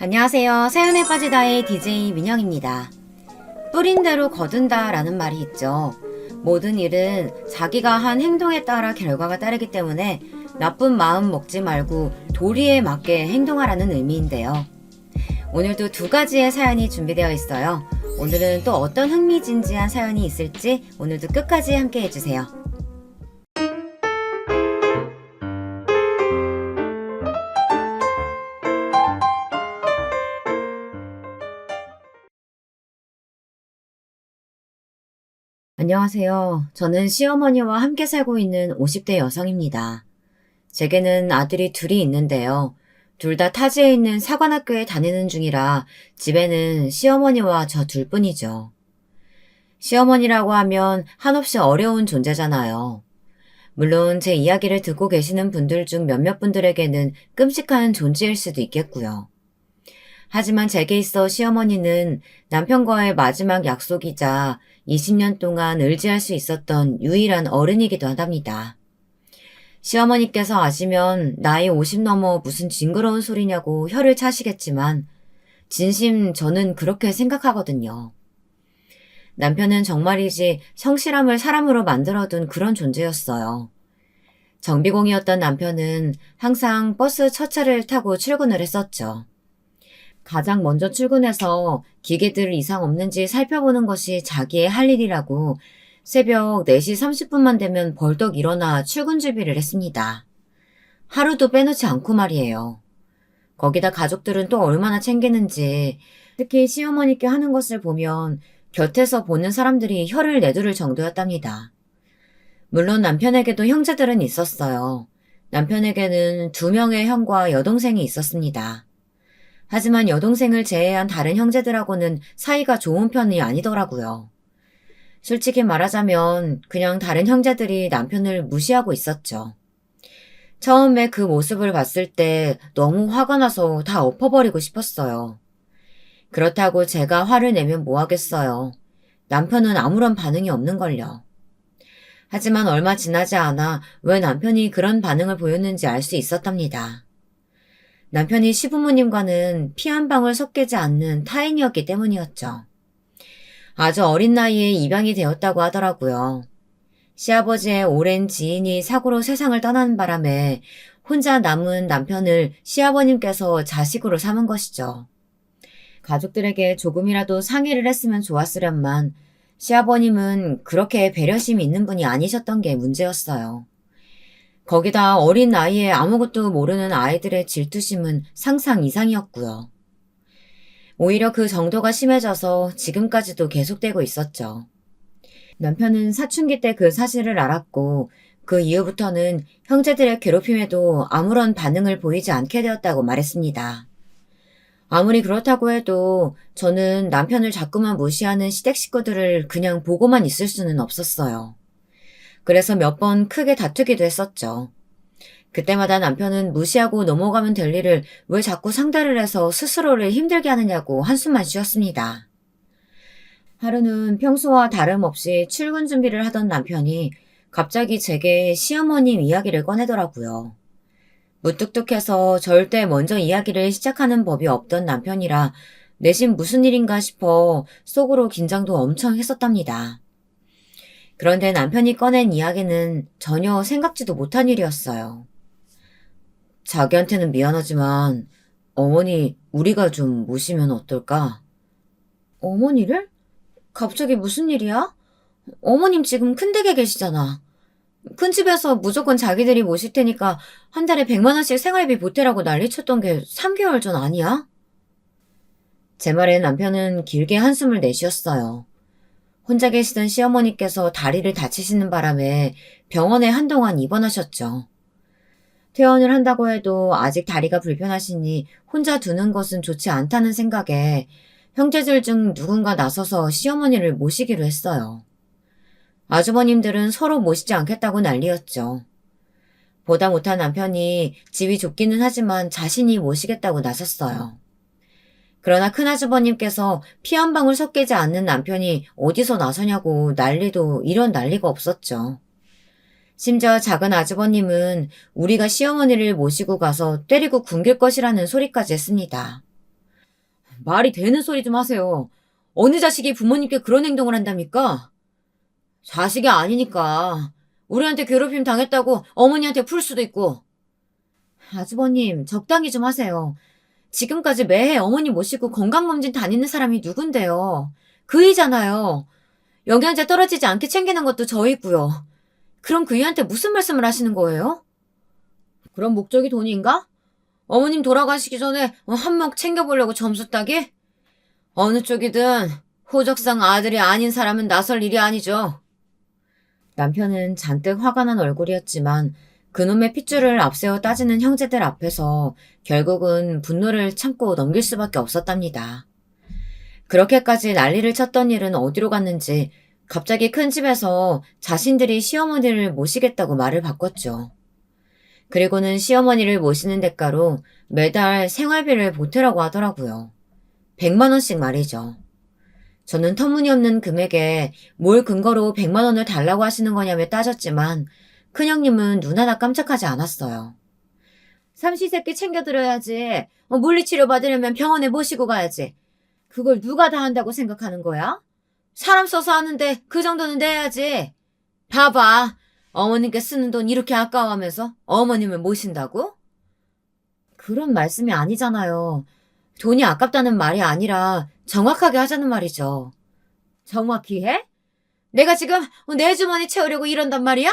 안녕하세요. 사연에 빠지다의 DJ 민영입니다. 뿌린 대로 거둔다 라는 말이 있죠. 모든 일은 자기가 한 행동에 따라 결과가 따르기 때문에 나쁜 마음 먹지 말고 도리에 맞게 행동하라는 의미인데요. 오늘도 두 가지의 사연이 준비되어 있어요. 오늘은 또 어떤 흥미진진한 사연이 있을지 오늘도 끝까지 함께 해주세요. 안녕하세요. 저는 시어머니와 함께 살고 있는 50대 여성입니다. 제게는 아들이 둘이 있는데요. 둘 다 타지에 있는 사관학교에 다니는 중이라 집에는 시어머니와 저 둘뿐이죠. 시어머니라고 하면 한없이 어려운 존재잖아요. 물론 제 이야기를 듣고 계시는 분들 중 몇몇 분들에게는 끔찍한 존재일 수도 있겠고요. 하지만 제게 있어 시어머니는 남편과의 마지막 약속이자 20년 동안 의지할 수 있었던 유일한 어른이기도 하답니다. 시어머니께서 아시면 나이 50 넘어 무슨 징그러운 소리냐고 혀를 차시겠지만 진심 저는 그렇게 생각하거든요. 남편은 정말이지 성실함을 사람으로 만들어둔 그런 존재였어요. 정비공이었던 남편은 항상 버스 첫 차를 타고 출근을 했었죠. 가장 먼저 출근해서 기계들 이상 없는지 살펴보는 것이 자기의 할 일이라고 새벽 4시 30분만 되면 벌떡 일어나 출근 준비를 했습니다. 하루도 빼놓지 않고 말이에요. 거기다 가족들은 또 얼마나 챙기는지, 특히 시어머니께 하는 것을 보면 곁에서 보는 사람들이 혀를 내두를 정도였답니다. 물론 남편에게도 형제들은 있었어요. 남편에게는 2명의 형과 여동생이 있었습니다. 하지만 여동생을 제외한 다른 형제들하고는 사이가 좋은 편이 아니더라고요. 솔직히 말하자면 그냥 다른 형제들이 남편을 무시하고 있었죠. 처음에 그 모습을 봤을 때 너무 화가 나서 다 엎어버리고 싶었어요. 그렇다고 제가 화를 내면 뭐 하겠어요. 남편은 아무런 반응이 없는걸요. 하지만 얼마 지나지 않아 왜 남편이 그런 반응을 보였는지 알 수 있었답니다. 남편이 시부모님과는 피 한 방울 섞이지 않는 타인이었기 때문이었죠. 아주 어린 나이에 입양이 되었다고 하더라고요. 시아버지의 오랜 지인이 사고로 세상을 떠나는 바람에 혼자 남은 남편을 시아버님께서 자식으로 삼은 것이죠. 가족들에게 조금이라도 상의를 했으면 좋았으련만 시아버님은 그렇게 배려심이 있는 분이 아니셨던 게 문제였어요. 거기다 어린 나이에 아무것도 모르는 아이들의 질투심은 상상 이상이었고요. 오히려 그 정도가 심해져서 지금까지도 계속되고 있었죠. 남편은 사춘기 때 그 사실을 알았고 그 이후부터는 형제들의 괴롭힘에도 아무런 반응을 보이지 않게 되었다고 말했습니다. 아무리 그렇다고 해도 저는 남편을 자꾸만 무시하는 시댁 식구들을 그냥 보고만 있을 수는 없었어요. 그래서 몇 번 크게 다투기도 했었죠. 그때마다 남편은 무시하고 넘어가면 될 일을 왜 자꾸 상대를 해서 스스로를 힘들게 하느냐고 한숨만 쉬었습니다. 하루는 평소와 다름없이 출근 준비를 하던 남편이 갑자기 제게 시어머님 이야기를 꺼내더라고요. 무뚝뚝해서 절대 먼저 이야기를 시작하는 법이 없던 남편이라 내심 무슨 일인가 싶어 속으로 긴장도 엄청 했었답니다. 그런데 남편이 꺼낸 이야기는 전혀 생각지도 못한 일이었어요. 자기한테는 미안하지만 어머니 우리가 좀 모시면 어떨까? 어머니를? 갑자기 무슨 일이야? 어머님 지금 큰 댁에 계시잖아. 큰 집에서 무조건 자기들이 모실 테니까 한 달에 100만 원씩 생활비 보태라고 난리쳤던 게 3개월 전 아니야? 제 말에 남편은 길게 한숨을 내쉬었어요. 혼자 계시던 시어머니께서 다리를 다치시는 바람에 병원에 한동안 입원하셨죠. 퇴원을 한다고 해도 아직 다리가 불편하시니 혼자 두는 것은 좋지 않다는 생각에 형제들 중 누군가 나서서 시어머니를 모시기로 했어요. 아주버님들은 서로 모시지 않겠다고 난리였죠. 보다 못한 남편이 집이 좁기는 하지만 자신이 모시겠다고 나섰어요. 그러나 큰아주버님께서 피 한 방울 섞이지 않는 남편이 어디서 나서냐고 난리도 이런 난리가 없었죠. 심지어 작은 아주버님은 우리가 시어머니를 모시고 가서 때리고 굶길 것이라는 소리까지 했습니다. 말이 되는 소리 좀 하세요. 어느 자식이 부모님께 그런 행동을 한답니까? 자식이 아니니까. 우리한테 괴롭힘 당했다고 어머니한테 풀 수도 있고. 아주버님, 적당히 좀 하세요. 지금까지 매해 어머니 모시고 건강검진 다니는 사람이 누군데요. 그이잖아요. 영양제 떨어지지 않게 챙기는 것도 저이고요. 그럼 그이한테 무슨 말씀을 하시는 거예요? 그럼 목적이 돈인가? 어머님 돌아가시기 전에 한 몫 챙겨보려고 점수 따기? 어느 쪽이든 호적상 아들이 아닌 사람은 나설 일이 아니죠. 남편은 잔뜩 화가 난 얼굴이었지만 그놈의 핏줄을 앞세워 따지는 형제들 앞에서 결국은 분노를 참고 넘길 수밖에 없었답니다. 그렇게까지 난리를 쳤던 일은 어디로 갔는지 갑자기 큰 집에서 자신들이 시어머니를 모시겠다고 말을 바꿨죠. 그리고는 시어머니를 모시는 대가로 매달 생활비를 보태라고 하더라고요. 100만 원씩 말이죠. 저는 터무니없는 금액에 뭘 근거로 100만 원을 달라고 하시는 거냐며 따졌지만 큰형님은 눈 하나 깜짝하지 않았어요. 삼시세끼 챙겨드려야지. 물리치료 받으려면 병원에 모시고 가야지. 그걸 누가 다 한다고 생각하는 거야? 사람 써서 하는데 그 정도는 내야지. 봐봐. 어머님께 쓰는 돈 이렇게 아까워하면서 어머님을 모신다고? 그런 말씀이 아니잖아요. 돈이 아깝다는 말이 아니라 정확하게 하자는 말이죠. 정확히 해? 내가 지금 내 주머니 채우려고 이런단 말이야?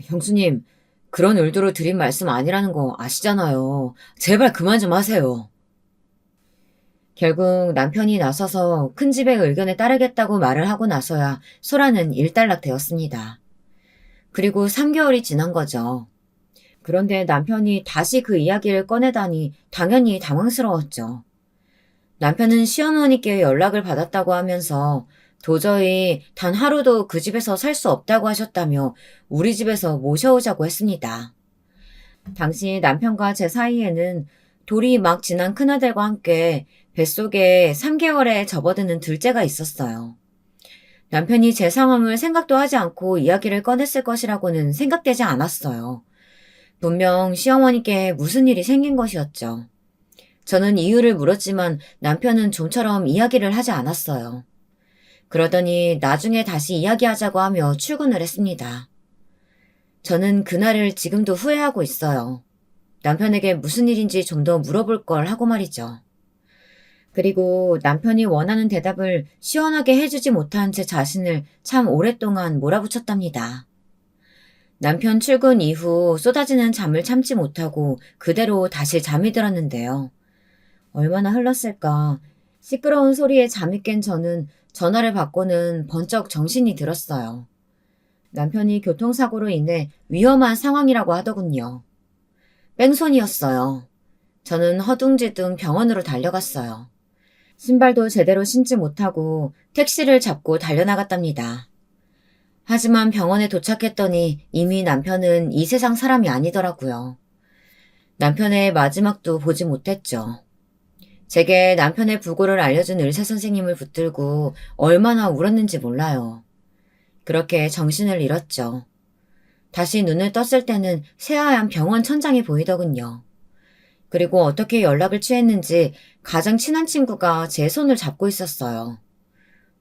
형수님, 그런 의도로 드린 말씀 아니라는 거 아시잖아요. 제발 그만 좀 하세요. 결국 남편이 나서서 큰 집의 의견에 따르겠다고 말을 하고 나서야 소라는 일단락되었습니다. 그리고 3개월이 지난 거죠. 그런데 남편이 다시 그 이야기를 꺼내다니 당연히 당황스러웠죠. 남편은 시어머니께 연락을 받았다고 하면서 도저히 단 하루도 그 집에서 살 수 없다고 하셨다며 우리 집에서 모셔오자고 했습니다. 당시 남편과 제 사이에는 돌이 막 지난 큰아들과 함께 뱃속에 3개월에 접어드는 둘째가 있었어요. 남편이 제 상황을 생각도 하지 않고 이야기를 꺼냈을 것이라고는 생각되지 않았어요. 분명 시어머니께 무슨 일이 생긴 것이었죠. 저는 이유를 물었지만 남편은 좀처럼 이야기를 하지 않았어요. 그러더니 나중에 다시 이야기하자고 하며 출근을 했습니다. 저는 그날을 지금도 후회하고 있어요. 남편에게 무슨 일인지 좀 더 물어볼 걸 하고 말이죠. 그리고 남편이 원하는 대답을 시원하게 해주지 못한 제 자신을 참 오랫동안 몰아붙였답니다. 남편 출근 이후 쏟아지는 잠을 참지 못하고 그대로 다시 잠이 들었는데요. 얼마나 흘렀을까. 시끄러운 소리에 잠이 깬 저는 전화를 받고는 번쩍 정신이 들었어요. 남편이 교통사고로 인해 위험한 상황이라고 하더군요. 뺑소니였어요. 저는 허둥지둥 병원으로 달려갔어요. 신발도 제대로 신지 못하고 택시를 잡고 달려나갔답니다. 하지만 병원에 도착했더니 이미 남편은 이 세상 사람이 아니더라고요. 남편의 마지막도 보지 못했죠. 제게 남편의 부고를 알려준 의사 선생님을 붙들고 얼마나 울었는지 몰라요. 그렇게 정신을 잃었죠. 다시 눈을 떴을 때는 새하얀 병원 천장이 보이더군요. 그리고 어떻게 연락을 취했는지 가장 친한 친구가 제 손을 잡고 있었어요.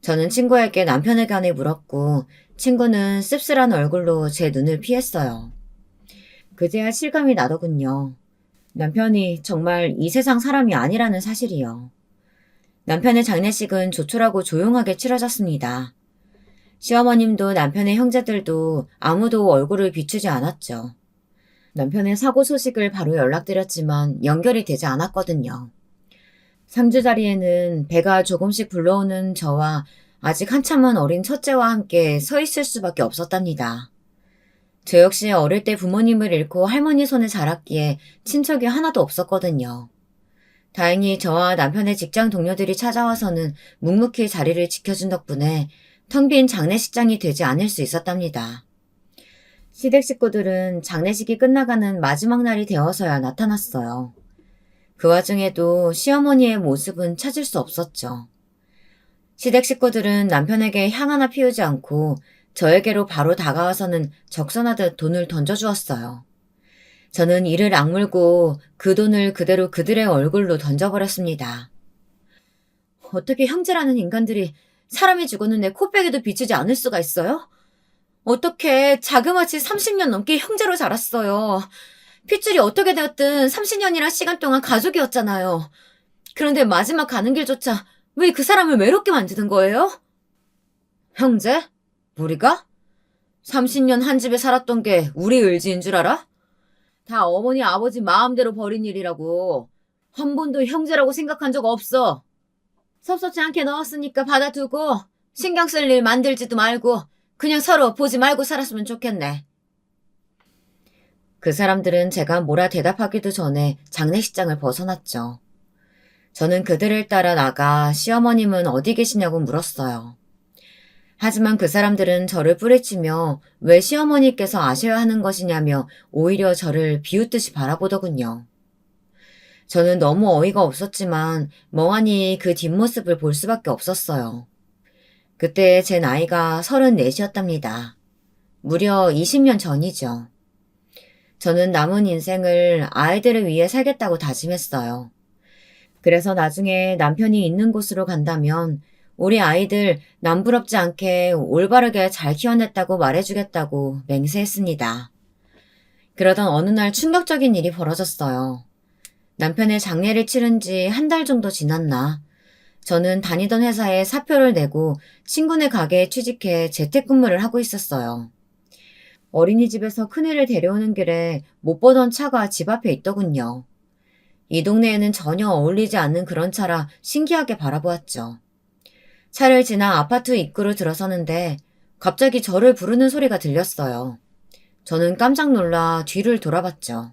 저는 친구에게 남편에 관해 물었고 친구는 씁쓸한 얼굴로 제 눈을 피했어요. 그제야 실감이 나더군요. 남편이 정말 이 세상 사람이 아니라는 사실이요. 남편의 장례식은 조촐하고 조용하게 치러졌습니다. 시어머님도 남편의 형제들도 아무도 얼굴을 비추지 않았죠. 남편의 사고 소식을 바로 연락드렸지만 연결이 되지 않았거든요. 상주 자리에는 배가 조금씩 불러오는 저와 아직 한참은 어린 첫째와 함께 서 있을 수밖에 없었답니다. 저 역시 어릴 때 부모님을 잃고 할머니 손에 자랐기에 친척이 하나도 없었거든요. 다행히 저와 남편의 직장 동료들이 찾아와서는 묵묵히 자리를 지켜준 덕분에 텅 빈 장례식장이 되지 않을 수 있었답니다. 시댁 식구들은 장례식이 끝나가는 마지막 날이 되어서야 나타났어요. 그 와중에도 시어머니의 모습은 찾을 수 없었죠. 시댁 식구들은 남편에게 향 하나 피우지 않고 저에게로 바로 다가와서는 적선하듯 돈을 던져주었어요. 저는 이를 악물고 그 돈을 그대로 그들의 얼굴로 던져버렸습니다. 어떻게 형제라는 인간들이 사람이 죽었는데 코빼기도 비추지 않을 수가 있어요? 어떻게 자그마치 30년 넘게 형제로 자랐어요. 핏줄이 어떻게 되었든 30년이란 시간 동안 가족이었잖아요. 그런데 마지막 가는 길조차 왜 그 사람을 외롭게 만드는 거예요? 형제? 우리가? 30년 한 집에 살았던 게 우리 의지인 줄 알아? 다 어머니 아버지 마음대로 벌인 일이라고. 한 번도 형제라고 생각한 적 없어. 섭섭지 않게 넣었으니까 받아두고 신경 쓸 일 만들지도 말고 그냥 서로 보지 말고 살았으면 좋겠네. 그 사람들은 제가 뭐라 대답하기도 전에 장례식장을 벗어났죠. 저는 그들을 따라 나가 시어머님은 어디 계시냐고 물었어요. 하지만 그 사람들은 저를 뿌리치며 왜 시어머니께서 아셔야 하는 것이냐며 오히려 저를 비웃듯이 바라보더군요. 저는 너무 어이가 없었지만 멍하니 그 뒷모습을 볼 수밖에 없었어요. 그때 제 나이가 34이었답니다. 무려 20년 전이죠. 저는 남은 인생을 아이들을 위해 살겠다고 다짐했어요. 그래서 나중에 남편이 있는 곳으로 간다면 우리 아이들 남부럽지 않게 올바르게 잘 키워냈다고 말해주겠다고 맹세했습니다. 그러던 어느 날 충격적인 일이 벌어졌어요. 남편의 장례를 치른 지 한 달 정도 지났나. 저는 다니던 회사에 사표를 내고 친구네 가게에 취직해 재택근무를 하고 있었어요. 어린이집에서 큰애를 데려오는 길에 못 보던 차가 집 앞에 있더군요. 이 동네에는 전혀 어울리지 않는 그런 차라 신기하게 바라보았죠. 차를 지나 아파트 입구로 들어서는데 갑자기 저를 부르는 소리가 들렸어요. 저는 깜짝 놀라 뒤를 돌아봤죠.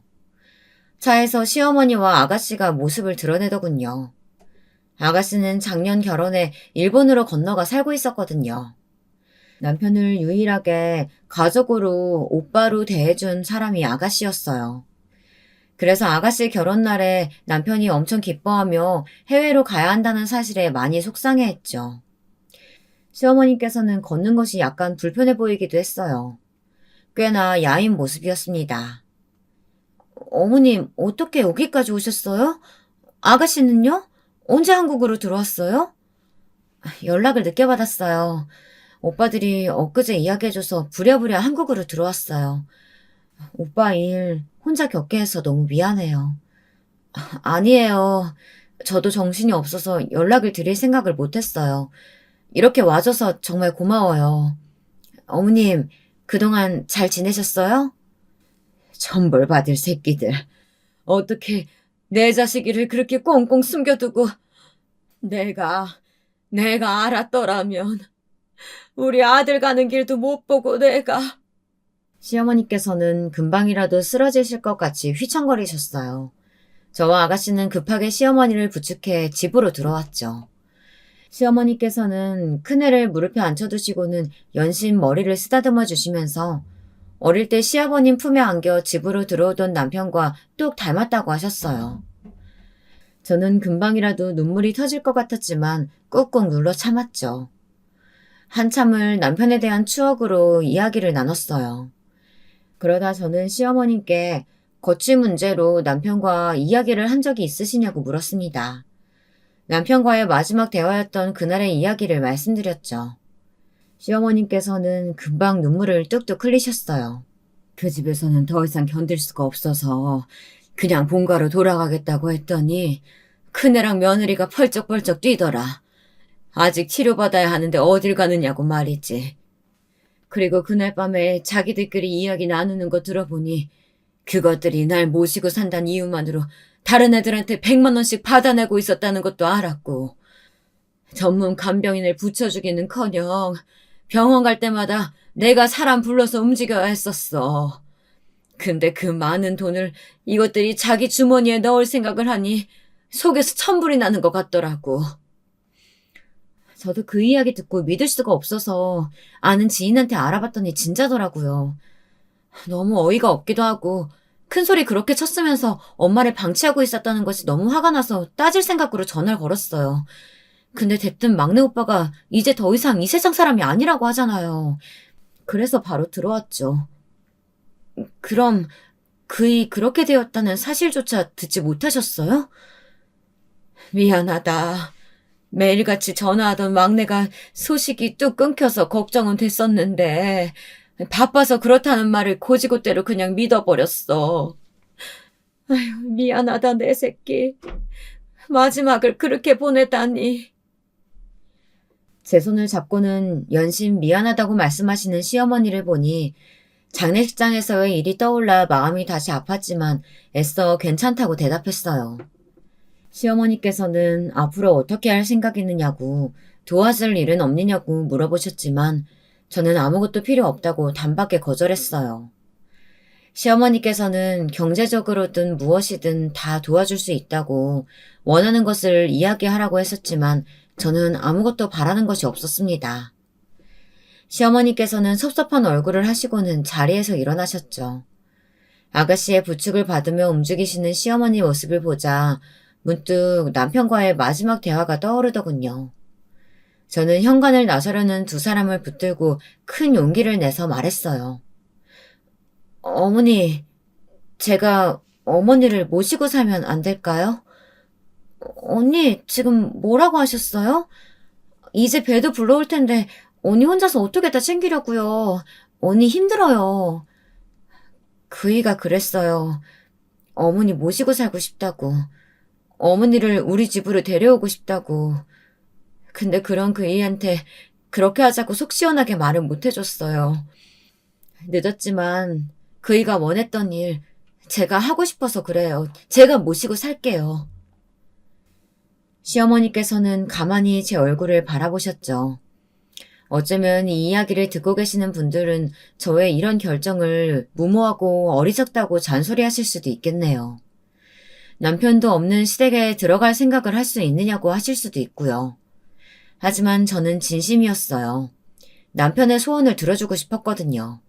차에서 시어머니와 아가씨가 모습을 드러내더군요. 아가씨는 작년 결혼해 일본으로 건너가 살고 있었거든요. 남편을 유일하게 가족으로 오빠로 대해준 사람이 아가씨였어요. 그래서 아가씨 결혼날에 남편이 엄청 기뻐하며 해외로 가야 한다는 사실에 많이 속상해했죠. 시어머니께서는 걷는 것이 약간 불편해 보이기도 했어요. 꽤나 야인 모습이었습니다. 어머님, 어떻게 여기까지 오셨어요? 아가씨는요? 언제 한국으로 들어왔어요? 연락을 늦게 받았어요. 오빠들이 엊그제 이야기해줘서 부랴부랴 한국으로 들어왔어요. 오빠 일 혼자 겪게 해서 너무 미안해요. 아니에요. 저도 정신이 없어서 연락을 드릴 생각을 못했어요. 이렇게 와줘서 정말 고마워요. 어머님, 그동안 잘 지내셨어요? 천벌 받을 새끼들. 어떻게 내 자식이를 그렇게 꽁꽁 숨겨두고 내가 알았더라면 우리 아들 가는 길도 못 보고 내가. 시어머니께서는 금방이라도 쓰러지실 것 같이 휘청거리셨어요. 저와 아가씨는 급하게 시어머니를 부축해 집으로 들어왔죠. 시어머니께서는 큰애를 무릎에 앉혀두시고는 연신 머리를 쓰다듬어 주시면서 어릴 때 시아버님 품에 안겨 집으로 들어오던 남편과 똑 닮았다고 하셨어요. 저는 금방이라도 눈물이 터질 것 같았지만 꾹꾹 눌러 참았죠. 한참을 남편에 대한 추억으로 이야기를 나눴어요. 그러다 저는 시어머님께 거취 문제로 남편과 이야기를 한 적이 있으시냐고 물었습니다. 남편과의 마지막 대화였던 그날의 이야기를 말씀드렸죠. 시어머님께서는 금방 눈물을 뚝뚝 흘리셨어요. 그 집에서는 더 이상 견딜 수가 없어서 그냥 본가로 돌아가겠다고 했더니 큰애랑 며느리가 펄쩍펄쩍 뛰더라. 아직 치료받아야 하는데 어딜 가느냐고 말이지. 그리고 그날 밤에 자기들끼리 이야기 나누는 거 들어보니 그것들이 날 모시고 산다는 이유만으로 다른 애들한테 100만 원씩 받아내고 있었다는 것도 알았고 전문 간병인을 붙여주기는커녕 병원 갈 때마다 내가 사람 불러서 움직여야 했었어. 근데 그 많은 돈을 이것들이 자기 주머니에 넣을 생각을 하니 속에서 천불이 나는 것 같더라고. 저도 그 이야기 듣고 믿을 수가 없어서 아는 지인한테 알아봤더니 진짜더라고요. 너무 어이가 없기도 하고 큰 소리 그렇게 쳤으면서 엄마를 방치하고 있었다는 것이 너무 화가 나서 따질 생각으로 전화를 걸었어요. 근데 대뜸 막내 오빠가 이제 더 이상 이 세상 사람이 아니라고 하잖아요. 그래서 바로 들어왔죠. 그럼 그이 그렇게 되었다는 사실조차 듣지 못하셨어요? 미안하다. 매일같이 전화하던 막내가 소식이 뚝 끊겨서 걱정은 됐었는데 바빠서 그렇다는 말을 고지고대로 그냥 믿어버렸어. 아휴, 미안하다, 내 새끼. 마지막을 그렇게 보내다니. 제 손을 잡고는 연신 미안하다고 말씀하시는 시어머니를 보니 장례식장에서의 일이 떠올라 마음이 다시 아팠지만 애써 괜찮다고 대답했어요. 시어머니께서는 앞으로 어떻게 할 생각이느냐고 도와줄 일은 없느냐고 물어보셨지만 저는 아무것도 필요 없다고 단박에 거절했어요. 시어머니께서는 경제적으로든 무엇이든 다 도와줄 수 있다고 원하는 것을 이야기하라고 했었지만 저는 아무것도 바라는 것이 없었습니다. 시어머니께서는 섭섭한 얼굴을 하시고는 자리에서 일어나셨죠. 아가씨의 부축을 받으며 움직이시는 시어머니 모습을 보자 문득 남편과의 마지막 대화가 떠오르더군요. 저는 현관을 나서려는 두 사람을 붙들고 큰 용기를 내서 말했어요. 어머니, 제가 어머니를 모시고 살면 안 될까요? 언니, 지금 뭐라고 하셨어요? 이제 배도 불러올 텐데 언니 혼자서 어떻게 다 챙기려고요. 언니 힘들어요. 그이가 그랬어요. 어머니 모시고 살고 싶다고. 어머니를 우리 집으로 데려오고 싶다고. 근데 그런 그이한테 그렇게 하자고 속 시원하게 말을 못 해줬어요. 늦었지만 그이가 원했던 일 제가 하고 싶어서 그래요. 제가 모시고 살게요. 시어머니께서는 가만히 제 얼굴을 바라보셨죠. 어쩌면 이 이야기를 듣고 계시는 분들은 저의 이런 결정을 무모하고 어리석다고 잔소리하실 수도 있겠네요. 남편도 없는 시댁에 들어갈 생각을 할 수 있느냐고 하실 수도 있고요. 하지만 저는 진심이었어요. 남편의 소원을 들어주고 싶었거든요.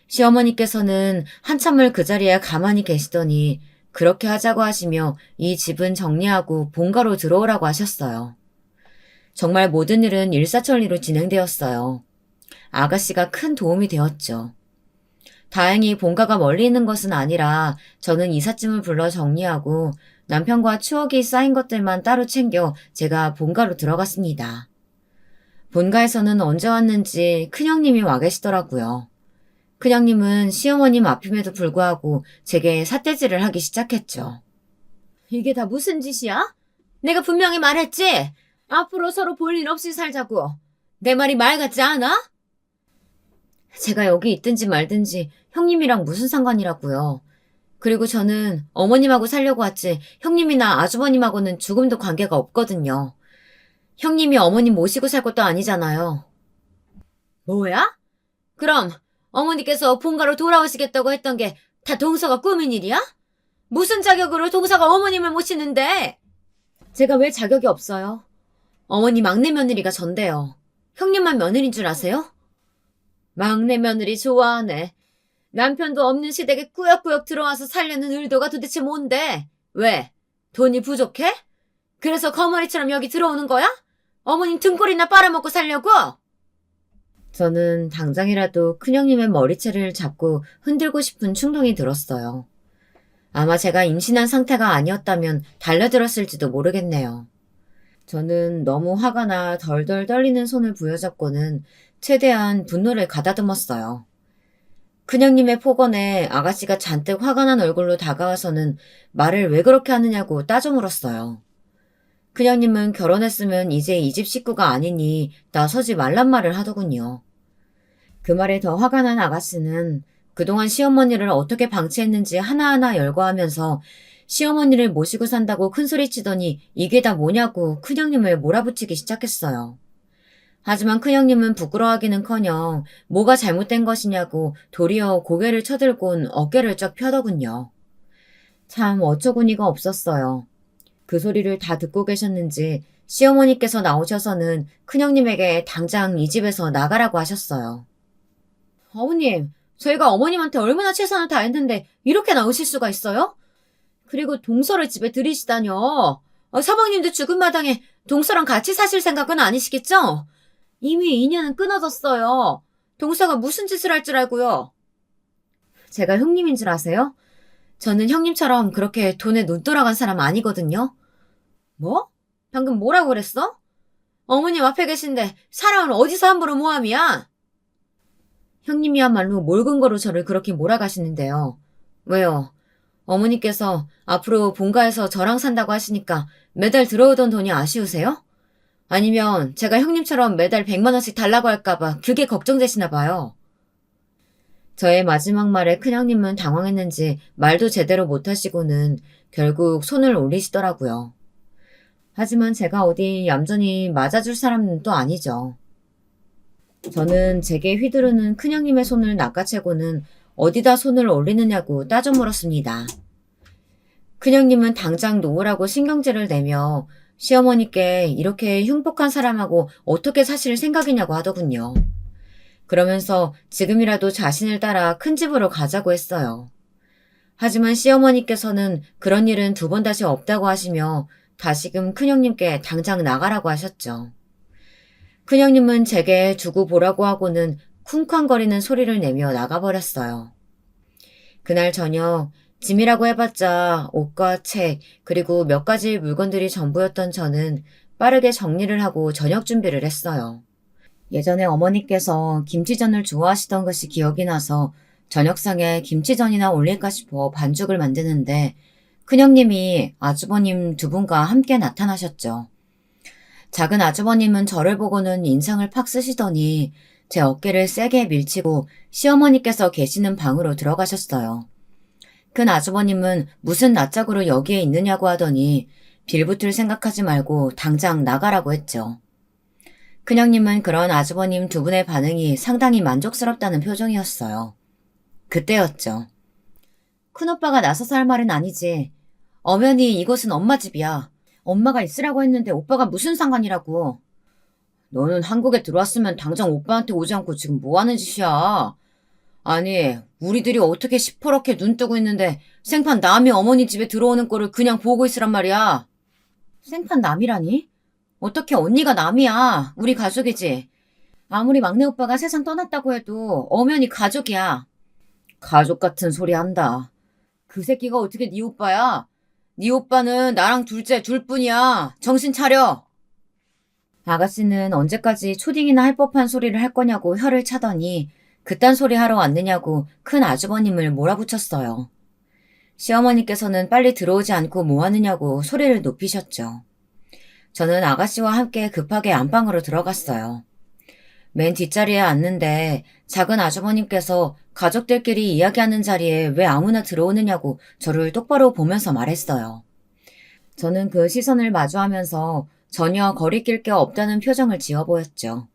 시어머니께서는 한참을 그 자리에 가만히 계시더니 그렇게 하자고 하시며 이 집은 정리하고 본가로 들어오라고 하셨어요. 정말 모든 일은 일사천리로 진행되었어요. 아가씨가 큰 도움이 되었죠. 다행히 본가가 멀리 있는 것은 아니라 저는 이삿짐을 불러 정리하고 남편과 추억이 쌓인 것들만 따로 챙겨 제가 본가로 들어갔습니다. 본가에서는 언제 왔는지 큰형님이 와 계시더라고요. 큰형님은 시어머님 앞임에도 불구하고 제게 삿대질을 하기 시작했죠. 이게 다 무슨 짓이야? 내가 분명히 말했지? 앞으로 서로 볼 일 없이 살자고. 내 말이 말 같지 않아? 제가 여기 있든지 말든지 형님이랑 무슨 상관이라고요. 그리고 저는 어머님하고 살려고 왔지 형님이나 아주버님하고는 죽음도 관계가 없거든요. 형님이 어머님 모시고 살 것도 아니잖아요. 뭐야? 그럼 어머니께서 본가로 돌아오시겠다고 했던 게 다 동서가 꾸민 일이야? 무슨 자격으로 동서가 어머님을 모시는데? 제가 왜 자격이 없어요? 어머니 막내 며느리가 전데요. 형님만 며느리인 줄 아세요? 막내 며느리 좋아하네. 남편도 없는 시댁에 꾸역꾸역 들어와서 살려는 의도가 도대체 뭔데? 왜? 돈이 부족해? 그래서 거머리처럼 여기 들어오는 거야? 어머님 등골이나 빨아먹고 살려고? 저는 당장이라도 큰형님의 머리채를 잡고 흔들고 싶은 충동이 들었어요. 아마 제가 임신한 상태가 아니었다면 달려들었을지도 모르겠네요. 저는 너무 화가 나 덜덜 떨리는 손을 부여잡고는 최대한 분노를 가다듬었어요. 큰형님의 폭언에 아가씨가 잔뜩 화가 난 얼굴로 다가와서는 말을 왜 그렇게 하느냐고 따져 물었어요. 큰형님은 결혼했으면 이제 이 집 식구가 아니니 나서지 말란 말을 하더군요. 그 말에 더 화가 난 아가씨는 그동안 시어머니를 어떻게 방치했는지 하나하나 열거하면서 시어머니를 모시고 산다고 큰소리치더니 이게 다 뭐냐고 큰형님을 몰아붙이기 시작했어요. 하지만 큰형님은 부끄러워하기는커녕 뭐가 잘못된 것이냐고 도리어 고개를 쳐들곤 어깨를 쩍 펴더군요. 참 어처구니가 없었어요. 그 소리를 다 듣고 계셨는지 시어머니께서 나오셔서는 큰형님에게 당장 이 집에서 나가라고 하셨어요. 어머님, 저희가 어머님한테 얼마나 최선을 다했는데 이렇게 나오실 수가 있어요? 그리고 동서를 집에 들이시다뇨. 서방님도 죽은 마당에 동서랑 같이 사실 생각은 아니시겠죠? 이미 인연은 끊어졌어요. 동서가 무슨 짓을 할 줄 알고요. 제가 형님인 줄 아세요? 저는 형님처럼 그렇게 돈에 눈 돌아간 사람 아니거든요. 뭐? 방금 뭐라고 그랬어? 어머님 앞에 계신데 사람을 어디서 함부로 모함이야? 형님이야말로 뭘 근거로 저를 그렇게 몰아가시는데요. 왜요? 어머니께서 앞으로 본가에서 저랑 산다고 하시니까 매달 들어오던 돈이 아쉬우세요? 아니면 제가 형님처럼 매달 100만 원씩 달라고 할까봐 그게 걱정되시나 봐요. 저의 마지막 말에 큰형님은 당황했는지 말도 제대로 못하시고는 결국 손을 올리시더라고요. 하지만 제가 어디 얌전히 맞아줄 사람은 또 아니죠. 저는 제게 휘두르는 큰형님의 손을 낚아채고는 어디다 손을 올리느냐고 따져 물었습니다. 큰형님은 당장 놓으라고 신경질을 내며 시어머니께 이렇게 흉폭한 사람하고 어떻게 사실 생각이냐고 하더군요. 그러면서 지금이라도 자신을 따라 큰 집으로 가자고 했어요. 하지만 시어머니께서는 그런 일은 두 번 다시 없다고 하시며 다시금 큰형님께 당장 나가라고 하셨죠. 큰형님은 제게 두고 보라고 하고는 쿵쾅거리는 소리를 내며 나가버렸어요. 그날 저녁 짐이라고 해봤자 옷과 책 그리고 몇 가지 물건들이 전부였던 저는 빠르게 정리를 하고 저녁 준비를 했어요. 예전에 어머니께서 김치전을 좋아하시던 것이 기억이 나서 저녁상에 김치전이나 올릴까 싶어 반죽을 만드는데 큰형님이 아주버님 두 분과 함께 나타나셨죠. 작은 아주버님은 저를 보고는 인상을 팍 쓰시더니 제 어깨를 세게 밀치고 시어머니께서 계시는 방으로 들어가셨어요. 큰 아주버님은 무슨 낯짝으로 여기에 있느냐고 하더니 빌붙을 생각하지 말고 당장 나가라고 했죠. 큰형님은 그런 아주버님 두 분의 반응이 상당히 만족스럽다는 표정이었어요. 그때였죠. 큰오빠가 나서서 할 말은 아니지. 엄연히 이곳은 엄마 집이야. 엄마가 있으라고 했는데 오빠가 무슨 상관이라고. 너는 한국에 들어왔으면 당장 오빠한테 오지 않고 지금 뭐 하는 짓이야. 아니, 우리들이 어떻게 시퍼렇게 눈 뜨고 있는데 생판 남이 어머니 집에 들어오는 꼴을 그냥 보고 있으란 말이야. 생판 남이라니? 어떻게 언니가 남이야. 우리 가족이지. 아무리 막내 오빠가 세상 떠났다고 해도 엄연히 가족이야. 가족 같은 소리 한다. 그 새끼가 어떻게 네 오빠야? 네 오빠는 나랑 둘째 둘뿐이야. 정신 차려. 아가씨는 언제까지 초딩이나 할 법한 소리를 할 거냐고 혀를 차더니 그딴 소리 하러 왔느냐고 큰 아주버님을 몰아붙였어요. 시어머니께서는 빨리 들어오지 않고 뭐 하느냐고 소리를 높이셨죠. 저는 아가씨와 함께 급하게 안방으로 들어갔어요. 맨 뒷자리에 앉는데 작은 아주버님께서 가족들끼리 이야기하는 자리에 왜 아무나 들어오느냐고 저를 똑바로 보면서 말했어요. 저는 그 시선을 마주하면서 전혀 거리낄 게 없다는 표정을 지어 보였죠.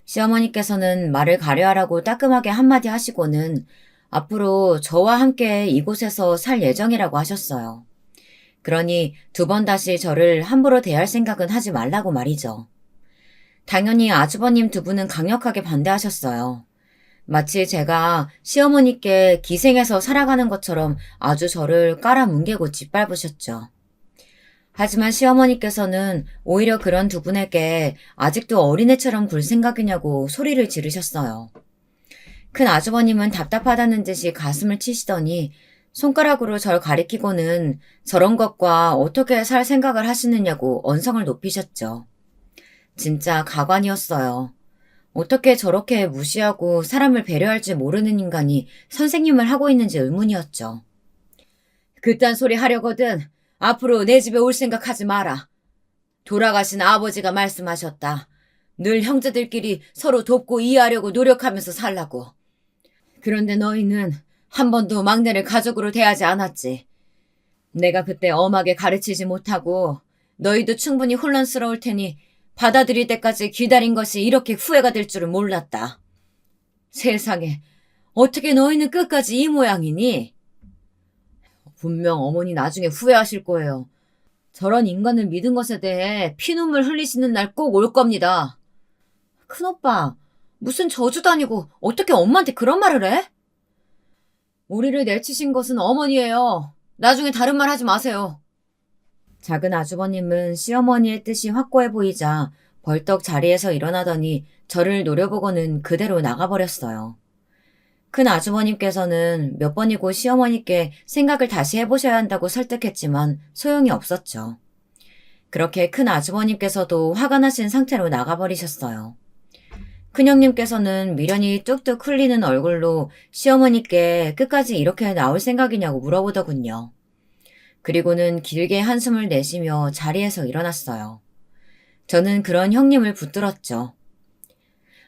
시어머니께서는 말을 가려하라고 따끔하게 한마디 하시고는 앞으로 저와 함께 이곳에서 살 예정이라고 하셨어요. 그러니 두 번 다시 저를 함부로 대할 생각은 하지 말라고 말이죠. 당연히 아주버님 두 분은 강력하게 반대하셨어요. 마치 제가 시어머니께 기생해서 살아가는 것처럼 아주 저를 깔아뭉개고 짓밟으셨죠. 하지만 시어머니께서는 오히려 그런 두 분에게 아직도 어린애처럼 굴 생각이냐고 소리를 지르셨어요. 큰 아주버님은 답답하다는 듯이 가슴을 치시더니 손가락으로 절 가리키고는 저런 것과 어떻게 살 생각을 하시느냐고 언성을 높이셨죠. 진짜 가관이었어요. 어떻게 저렇게 무시하고 사람을 배려할 줄 모르는 인간이 선생님을 하고 있는지 의문이었죠. 그딴 소리 하려거든 앞으로 내 집에 올 생각하지 마라. 돌아가신 아버지가 말씀하셨다. 늘 형제들끼리 서로 돕고 이해하려고 노력하면서 살라고. 그런데 너희는 한 번도 막내를 가족으로 대하지 않았지. 내가 그때 엄하게 가르치지 못하고 너희도 충분히 혼란스러울 테니 받아들일 때까지 기다린 것이 이렇게 후회가 될 줄은 몰랐다. 세상에, 어떻게 너희는 끝까지 이 모양이니? 분명 어머니 나중에 후회하실 거예요. 저런 인간을 믿은 것에 대해 피눈물 흘리시는 날 꼭 올 겁니다. 큰오빠, 무슨 저주도 아니고 어떻게 엄마한테 그런 말을 해? 우리를 내치신 것은 어머니예요. 나중에 다른 말 하지 마세요. 작은 아주버님은 시어머니의 뜻이 확고해 보이자 벌떡 자리에서 일어나더니 저를 노려보고는 그대로 나가버렸어요. 큰 아주버님께서는 몇 번이고 시어머니께 생각을 다시 해보셔야 한다고 설득했지만 소용이 없었죠. 그렇게 큰 아주버님께서도 화가 나신 상태로 나가버리셨어요. 큰형님께서는 미련이 뚝뚝 흘리는 얼굴로 시어머니께 끝까지 이렇게 나올 생각이냐고 물어보더군요. 그리고는 길게 한숨을 내쉬며 자리에서 일어났어요. 저는 그런 형님을 붙들었죠.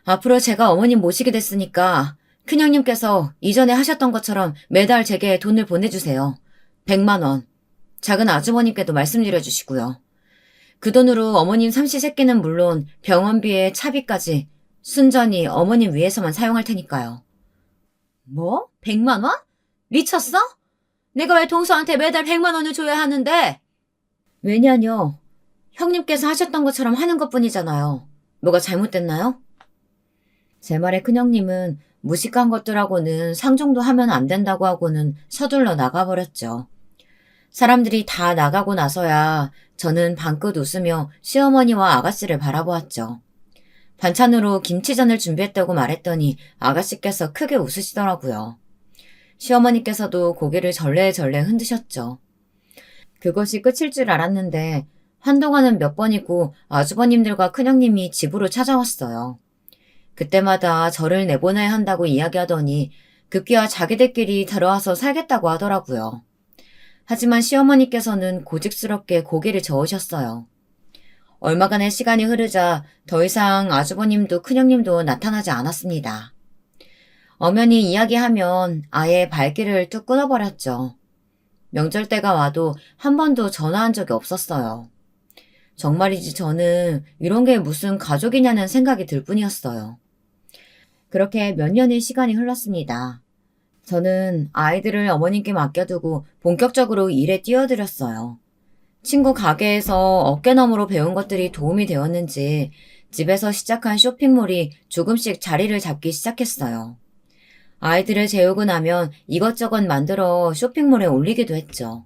앞으로 제가 어머님 모시게 됐으니까 큰형님께서 이전에 하셨던 것처럼 매달 제게 돈을 보내주세요. 100만 원. 작은 아주버님께도 말씀드려주시고요. 그 돈으로 어머님 삼시세끼는 물론 병원비에 차비까지 순전히 어머님 위해서만 사용할 테니까요. 뭐? 100만 원? 미쳤어? 내가 왜 동서한테 매달 100만 원을 줘야 하는데? 왜냐뇨. 형님께서 하셨던 것처럼 하는 것뿐이잖아요. 뭐가 잘못됐나요? 제 말에 큰형님은 무식한 것들하고는 상종도 하면 안 된다고 하고는 서둘러 나가버렸죠. 사람들이 다 나가고 나서야 저는 방긋 웃으며 시어머니와 아가씨를 바라보았죠. 반찬으로 김치전을 준비했다고 말했더니 아가씨께서 크게 웃으시더라고요. 시어머니께서도 고개를 절레절레 흔드셨죠. 그것이 끝일 줄 알았는데 한동안은 몇 번이고 아주버님들과 큰형님이 집으로 찾아왔어요. 그때마다 저를 내보내야 한다고 이야기하더니 급기야 자기들끼리 들어와서 살겠다고 하더라고요. 하지만 시어머니께서는 고집스럽게 고개를 저으셨어요. 얼마간의 시간이 흐르자 더 이상 아주버님도 큰형님도 나타나지 않았습니다. 엄연히 이야기하면 아예 발길을 뚝 끊어버렸죠. 명절 때가 와도 한 번도 전화한 적이 없었어요. 정말이지 저는 이런 게 무슨 가족이냐는 생각이 들 뿐이었어요. 그렇게 몇 년의 시간이 흘렀습니다. 저는 아이들을 어머님께 맡겨두고 본격적으로 일에 뛰어들었어요. 친구 가게에서 어깨너머로 배운 것들이 도움이 되었는지 집에서 시작한 쇼핑몰이 조금씩 자리를 잡기 시작했어요. 아이들을 재우고 나면 이것저것 만들어 쇼핑몰에 올리기도 했죠.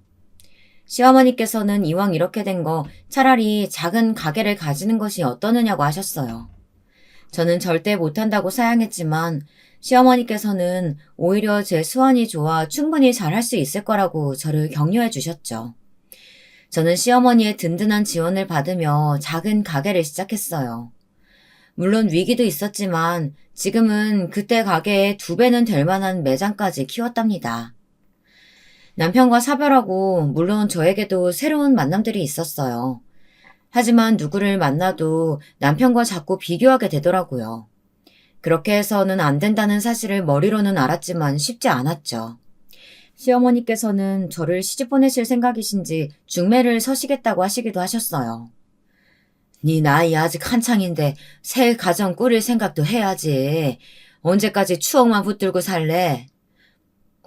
시어머니께서는 이왕 이렇게 된 거 차라리 작은 가게를 가지는 것이 어떠느냐고 하셨어요. 저는 절대 못한다고 사양했지만 시어머니께서는 오히려 제 수완이 좋아 충분히 잘할 수 있을 거라고 저를 격려해 주셨죠. 저는 시어머니의 든든한 지원을 받으며 작은 가게를 시작했어요. 물론 위기도 있었지만 지금은 그때 가게의 2배는 될 만한 매장까지 키웠답니다. 남편과 사별하고 물론 저에게도 새로운 만남들이 있었어요. 하지만 누구를 만나도 남편과 자꾸 비교하게 되더라고요. 그렇게 해서는 안 된다는 사실을 머리로는 알았지만 쉽지 않았죠. 시어머니께서는 저를 시집 보내실 생각이신지 중매를 서시겠다고 하시기도 하셨어요. 네 나이 아직 한창인데 새 가정 꾸릴 생각도 해야지. 언제까지 추억만 붙들고 살래?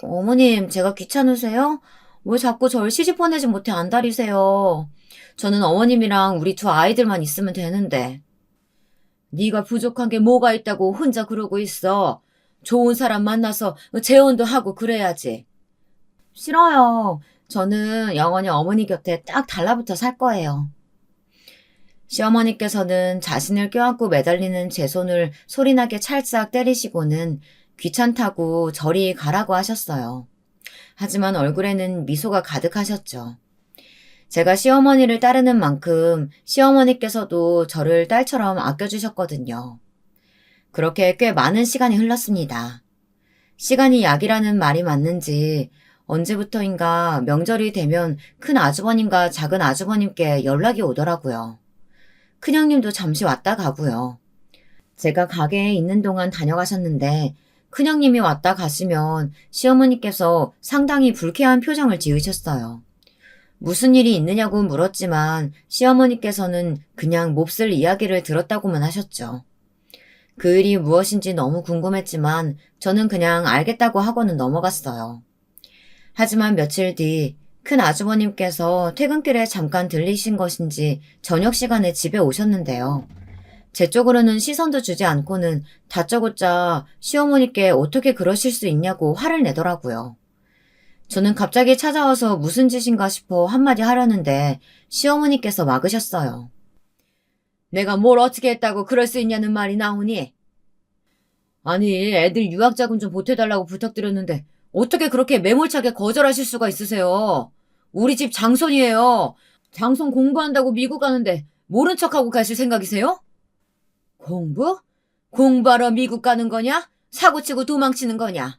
어머님, 제가 귀찮으세요? 왜 자꾸 절 시집 보내지 못해 안달이세요? 저는 어머님이랑 우리 2 아이들만 있으면 되는데. 네가 부족한 게 뭐가 있다고 혼자 그러고 있어. 좋은 사람 만나서 재혼도 하고 그래야지. 싫어요. 저는 영원히 어머니 곁에 딱 달라붙어 살 거예요. 시어머니께서는 자신을 껴안고 매달리는 제 손을 소리나게 찰싹 때리시고는 귀찮다고 저리 가라고 하셨어요. 하지만 얼굴에는 미소가 가득하셨죠. 제가 시어머니를 따르는 만큼 시어머니께서도 저를 딸처럼 아껴주셨거든요. 그렇게 꽤 많은 시간이 흘렀습니다. 시간이 약이라는 말이 맞는지 언제부터인가 명절이 되면 큰 아주버님과 작은 아주버님께 연락이 오더라고요. 큰형님도 잠시 왔다 가고요. 제가 가게에 있는 동안 다녀가셨는데 큰형님이 왔다 가시면 시어머니께서 상당히 불쾌한 표정을 지으셨어요. 무슨 일이 있느냐고 물었지만 시어머니께서는 그냥 몹쓸 이야기를 들었다고만 하셨죠. 그 일이 무엇인지 너무 궁금했지만 저는 그냥 알겠다고 하고는 넘어갔어요. 하지만 며칠 뒤 큰 아주버님께서 퇴근길에 잠깐 들리신 것인지 저녁 시간에 집에 오셨는데요. 제 쪽으로는 시선도 주지 않고는 다짜고짜 시어머니께 어떻게 그러실 수 있냐고 화를 내더라고요. 저는 갑자기 찾아와서 무슨 짓인가 싶어 한마디 하려는데 시어머니께서 막으셨어요. 내가 뭘 어떻게 했다고 그럴 수 있냐는 말이 나오니? 아니, 애들 유학자금 좀 보태달라고 부탁드렸는데 어떻게 그렇게 매몰차게 거절하실 수가 있으세요? 우리 집 장손이에요. 장송 공부한다고 미국 가는데 모른 척하고 가실 생각이세요? 공부? 공부하러 미국 가는 거냐? 사고치고 도망치는 거냐?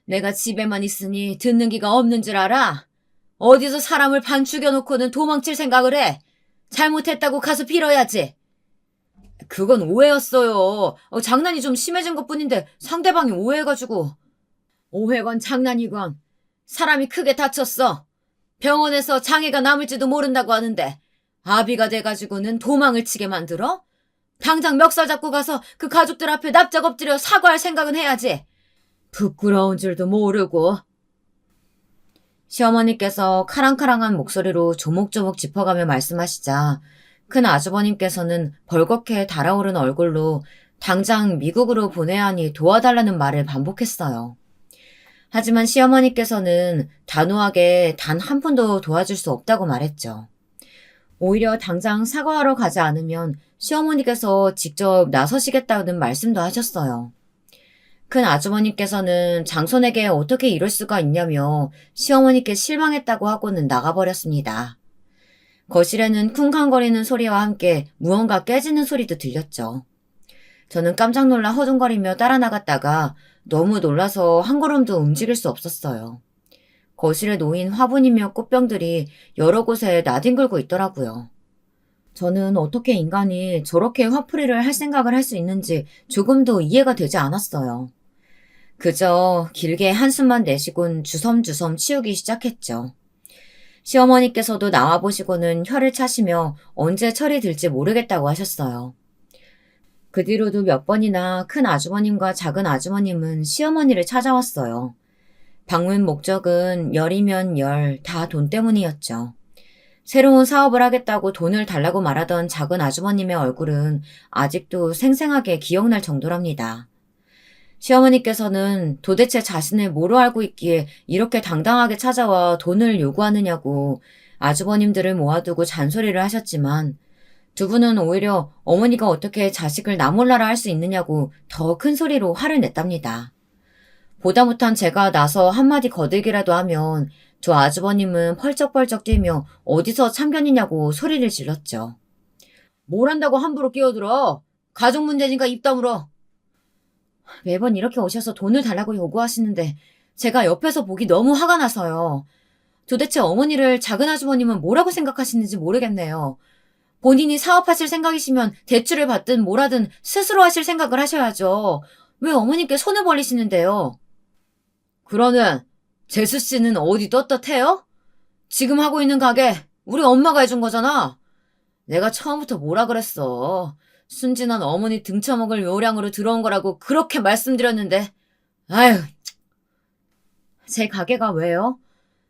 내가 집에만 있으니 듣는 기가 없는 줄 알아? 어디서 사람을 반 죽여놓고는 도망칠 생각을 해? 잘못했다고 가서 빌어야지. 그건 오해였어요. 장난이 좀 심해진 것뿐인데 상대방이 오해해가지고. 오해건 장난이건 사람이 크게 다쳤어. 병원에서 장애가 남을지도 모른다고 하는데 아비가 돼가지고는 도망을 치게 만들어? 당장 멱살 잡고 가서 그 가족들 앞에 납작 엎드려 사과할 생각은 해야지. 부끄러운 줄도 모르고. 시어머니께서 카랑카랑한 목소리로 조목조목 짚어가며 말씀하시자 큰 아주버님께서는 벌겋게 달아오른 얼굴로 당장 미국으로 보내야 하니 도와달라는 말을 반복했어요. 하지만 시어머니께서는 단호하게 단 한 푼도 도와줄 수 없다고 말했죠. 오히려 당장 사과하러 가지 않으면 시어머니께서 직접 나서시겠다는 말씀도 하셨어요. 큰 아주머니께서는 장손에게 어떻게 이럴 수가 있냐며 시어머니께 실망했다고 하고는 나가버렸습니다. 거실에는 쿵쾅거리는 소리와 함께 무언가 깨지는 소리도 들렸죠. 저는 깜짝 놀라 허둥거리며 따라 나갔다가 너무 놀라서 한 걸음도 움직일 수 없었어요. 거실에 놓인 화분이며 꽃병들이 여러 곳에 나뒹굴고 있더라고요. 저는 어떻게 인간이 저렇게 화풀이를 할 생각을 할 수 있는지 조금도 이해가 되지 않았어요. 그저 길게 한숨만 내쉬곤 주섬주섬 치우기 시작했죠. 시어머니께서도 나와보시고는 혀를 차시며 언제 철이 들지 모르겠다고 하셨어요. 그 뒤로도 몇 번이나 큰 아주머님과 작은 아주머님은 시어머니를 찾아왔어요. 방문 목적은 열이면 열, 다 돈 때문이었죠. 새로운 사업을 하겠다고 돈을 달라고 말하던 작은 아주머님의 얼굴은 아직도 생생하게 기억날 정도랍니다. 시어머니께서는 도대체 자신을 뭐로 알고 있기에 이렇게 당당하게 찾아와 돈을 요구하느냐고 아주버님들을 모아두고 잔소리를 하셨지만 두 분은 오히려 어머니가 어떻게 자식을 나 몰라라 할 수 있느냐고 더 큰 소리로 화를 냈답니다. 보다 못한 제가 나서 한마디 거들기라도 하면 저 아주버님은 펄쩍펄쩍 뛰며 어디서 참견이냐고 소리를 질렀죠. 뭘 한다고 함부로 끼어들어? 가족 문제니까 입 다물어. 매번 이렇게 오셔서 돈을 달라고 요구하시는데 제가 옆에서 보기 너무 화가 나서요. 도대체 어머니를 작은 아주머님은 뭐라고 생각하시는지 모르겠네요. 본인이 사업하실 생각이시면 대출을 받든 뭐라든 스스로 하실 생각을 하셔야죠. 왜 어머님께 손을 벌리시는데요? 그러는 재수 씨는 어디 떳떳해요? 지금 하고 있는 가게 우리 엄마가 해준 거잖아. 내가 처음부터 뭐라 그랬어. 순진한 어머니 등쳐먹을 요량으로 들어온 거라고 그렇게 말씀드렸는데. 아휴. 제 가게가 왜요?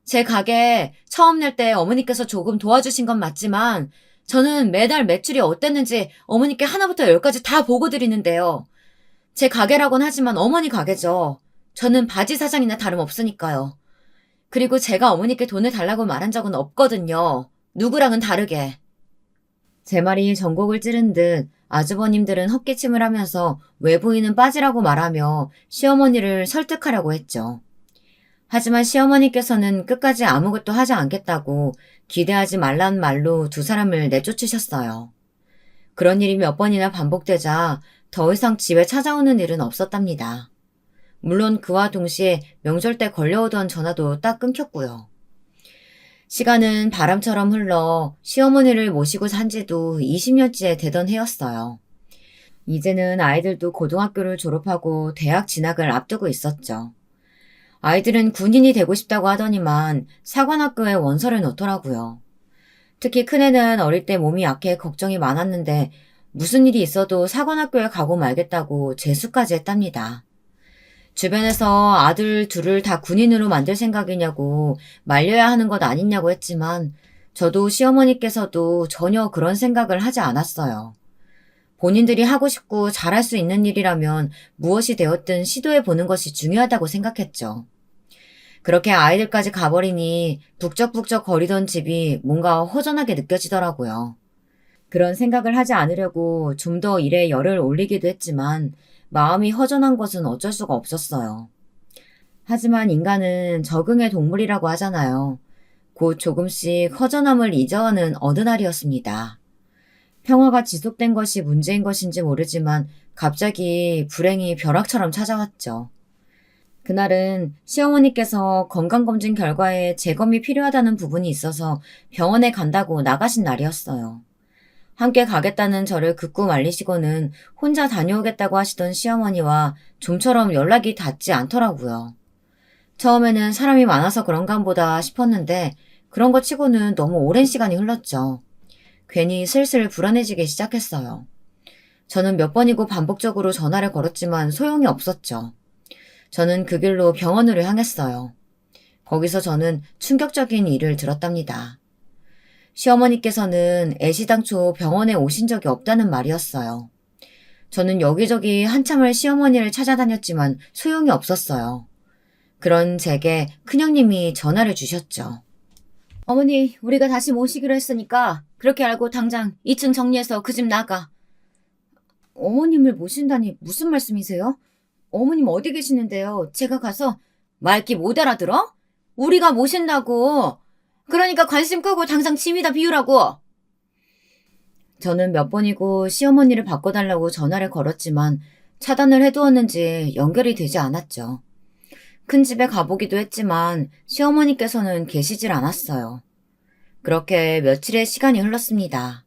제 가게 처음 낼 때 어머니께서 조금 도와주신 건 맞지만 저는 매달 매출이 어땠는지 어머니께 하나부터 열까지 다 보고 드리는데요. 제 가게라곤 하지만 어머니 가게죠. 저는 바지 사장이나 다름없으니까요. 그리고 제가 어머니께 돈을 달라고 말한 적은 없거든요. 누구랑은 다르게. 제 말이 전곡을 찌른 듯 아주버님들은 헛기침을 하면서 외부인은 빠지라고 말하며 시어머니를 설득하려고 했죠. 하지만 시어머니께서는 끝까지 아무것도 하지 않겠다고 기대하지 말란 말로 두 사람을 내쫓으셨어요. 그런 일이 몇 번이나 반복되자 더 이상 집에 찾아오는 일은 없었답니다. 물론 그와 동시에 명절 때 걸려오던 전화도 딱 끊겼고요. 시간은 바람처럼 흘러 시어머니를 모시고 산 지도 20년째 되던 해였어요. 이제는 아이들도 고등학교를 졸업하고 대학 진학을 앞두고 있었죠. 아이들은 군인이 되고 싶다고 하더니만 사관학교에 원서를 넣더라고요. 특히 큰애는 어릴 때 몸이 약해 걱정이 많았는데 무슨 일이 있어도 사관학교에 가고 말겠다고 재수까지 했답니다. 주변에서 아들 둘을 다 군인으로 만들 생각이냐고 말려야 하는 것 아니냐고 했지만 저도 시어머니께서도 전혀 그런 생각을 하지 않았어요. 본인들이 하고 싶고 잘할 수 있는 일이라면 무엇이 되었든 시도해보는 것이 중요하다고 생각했죠. 그렇게 아이들까지 가버리니 북적북적 거리던 집이 뭔가 허전하게 느껴지더라고요. 그런 생각을 하지 않으려고 좀 더 일에 열을 올리기도 했지만 마음이 허전한 것은 어쩔 수가 없었어요. 하지만 인간은 적응의 동물이라고 하잖아요. 곧 조금씩 허전함을 잊어가는 어느 날이었습니다. 평화가 지속된 것이 문제인 것인지 모르지만 갑자기 불행이 벼락처럼 찾아왔죠. 그날은 시어머니께서 건강검진 결과에 재검이 필요하다는 부분이 있어서 병원에 간다고 나가신 날이었어요. 함께 가겠다는 저를 극구 말리시고는 혼자 다녀오겠다고 하시던 시어머니와 좀처럼 연락이 닿지 않더라고요. 처음에는 사람이 많아서 그런가 보다 싶었는데 그런 것 치고는 너무 오랜 시간이 흘렀죠. 괜히 슬슬 불안해지기 시작했어요. 저는 몇 번이고 반복적으로 전화를 걸었지만 소용이 없었죠. 저는 그 길로 병원으로 향했어요. 거기서 저는 충격적인 일을 들었답니다. 시어머니께서는 애시당초 병원에 오신 적이 없다는 말이었어요. 저는 여기저기 한참을 시어머니를 찾아다녔지만 소용이 없었어요. 그런 제게 큰형님이 전화를 주셨죠. 어머니, 우리가 다시 모시기로 했으니까 그렇게 알고 당장 2층 정리해서 그 집 나가. 어머님을 모신다니 무슨 말씀이세요? 어머님 어디 계시는데요? 제가 가서 말귀 못 알아들어? 우리가 모신다고. 그러니까 관심 끄고 당장 짐이다 비우라고. 저는 몇 번이고 시어머니를 바꿔달라고 전화를 걸었지만 차단을 해두었는지 연결이 되지 않았죠. 큰 집에 가보기도 했지만 시어머니께서는 계시질 않았어요. 그렇게 며칠의 시간이 흘렀습니다.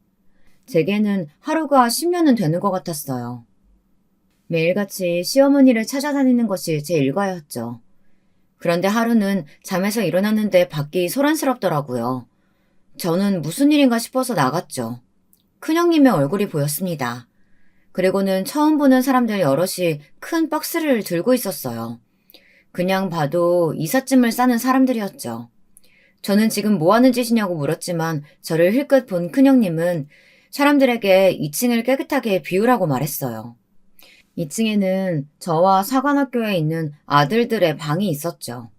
제게는 하루가 10년은 되는 것 같았어요. 매일같이 시어머니를 찾아다니는 것이 제 일과였죠. 그런데 하루는 잠에서 일어났는데 밖이 소란스럽더라고요. 저는 무슨 일인가 싶어서 나갔죠. 큰형님의 얼굴이 보였습니다. 그리고는 처음 보는 사람들 여럿이 큰 박스를 들고 있었어요. 그냥 봐도 이삿짐을 싸는 사람들이었죠. 저는 지금 뭐 하는 짓이냐고 물었지만 저를 힐끗 본 큰형님은 사람들에게 2층을 깨끗하게 비우라고 말했어요. 2층에는 저와 사관학교에 있는 아들들의 방이 있었죠.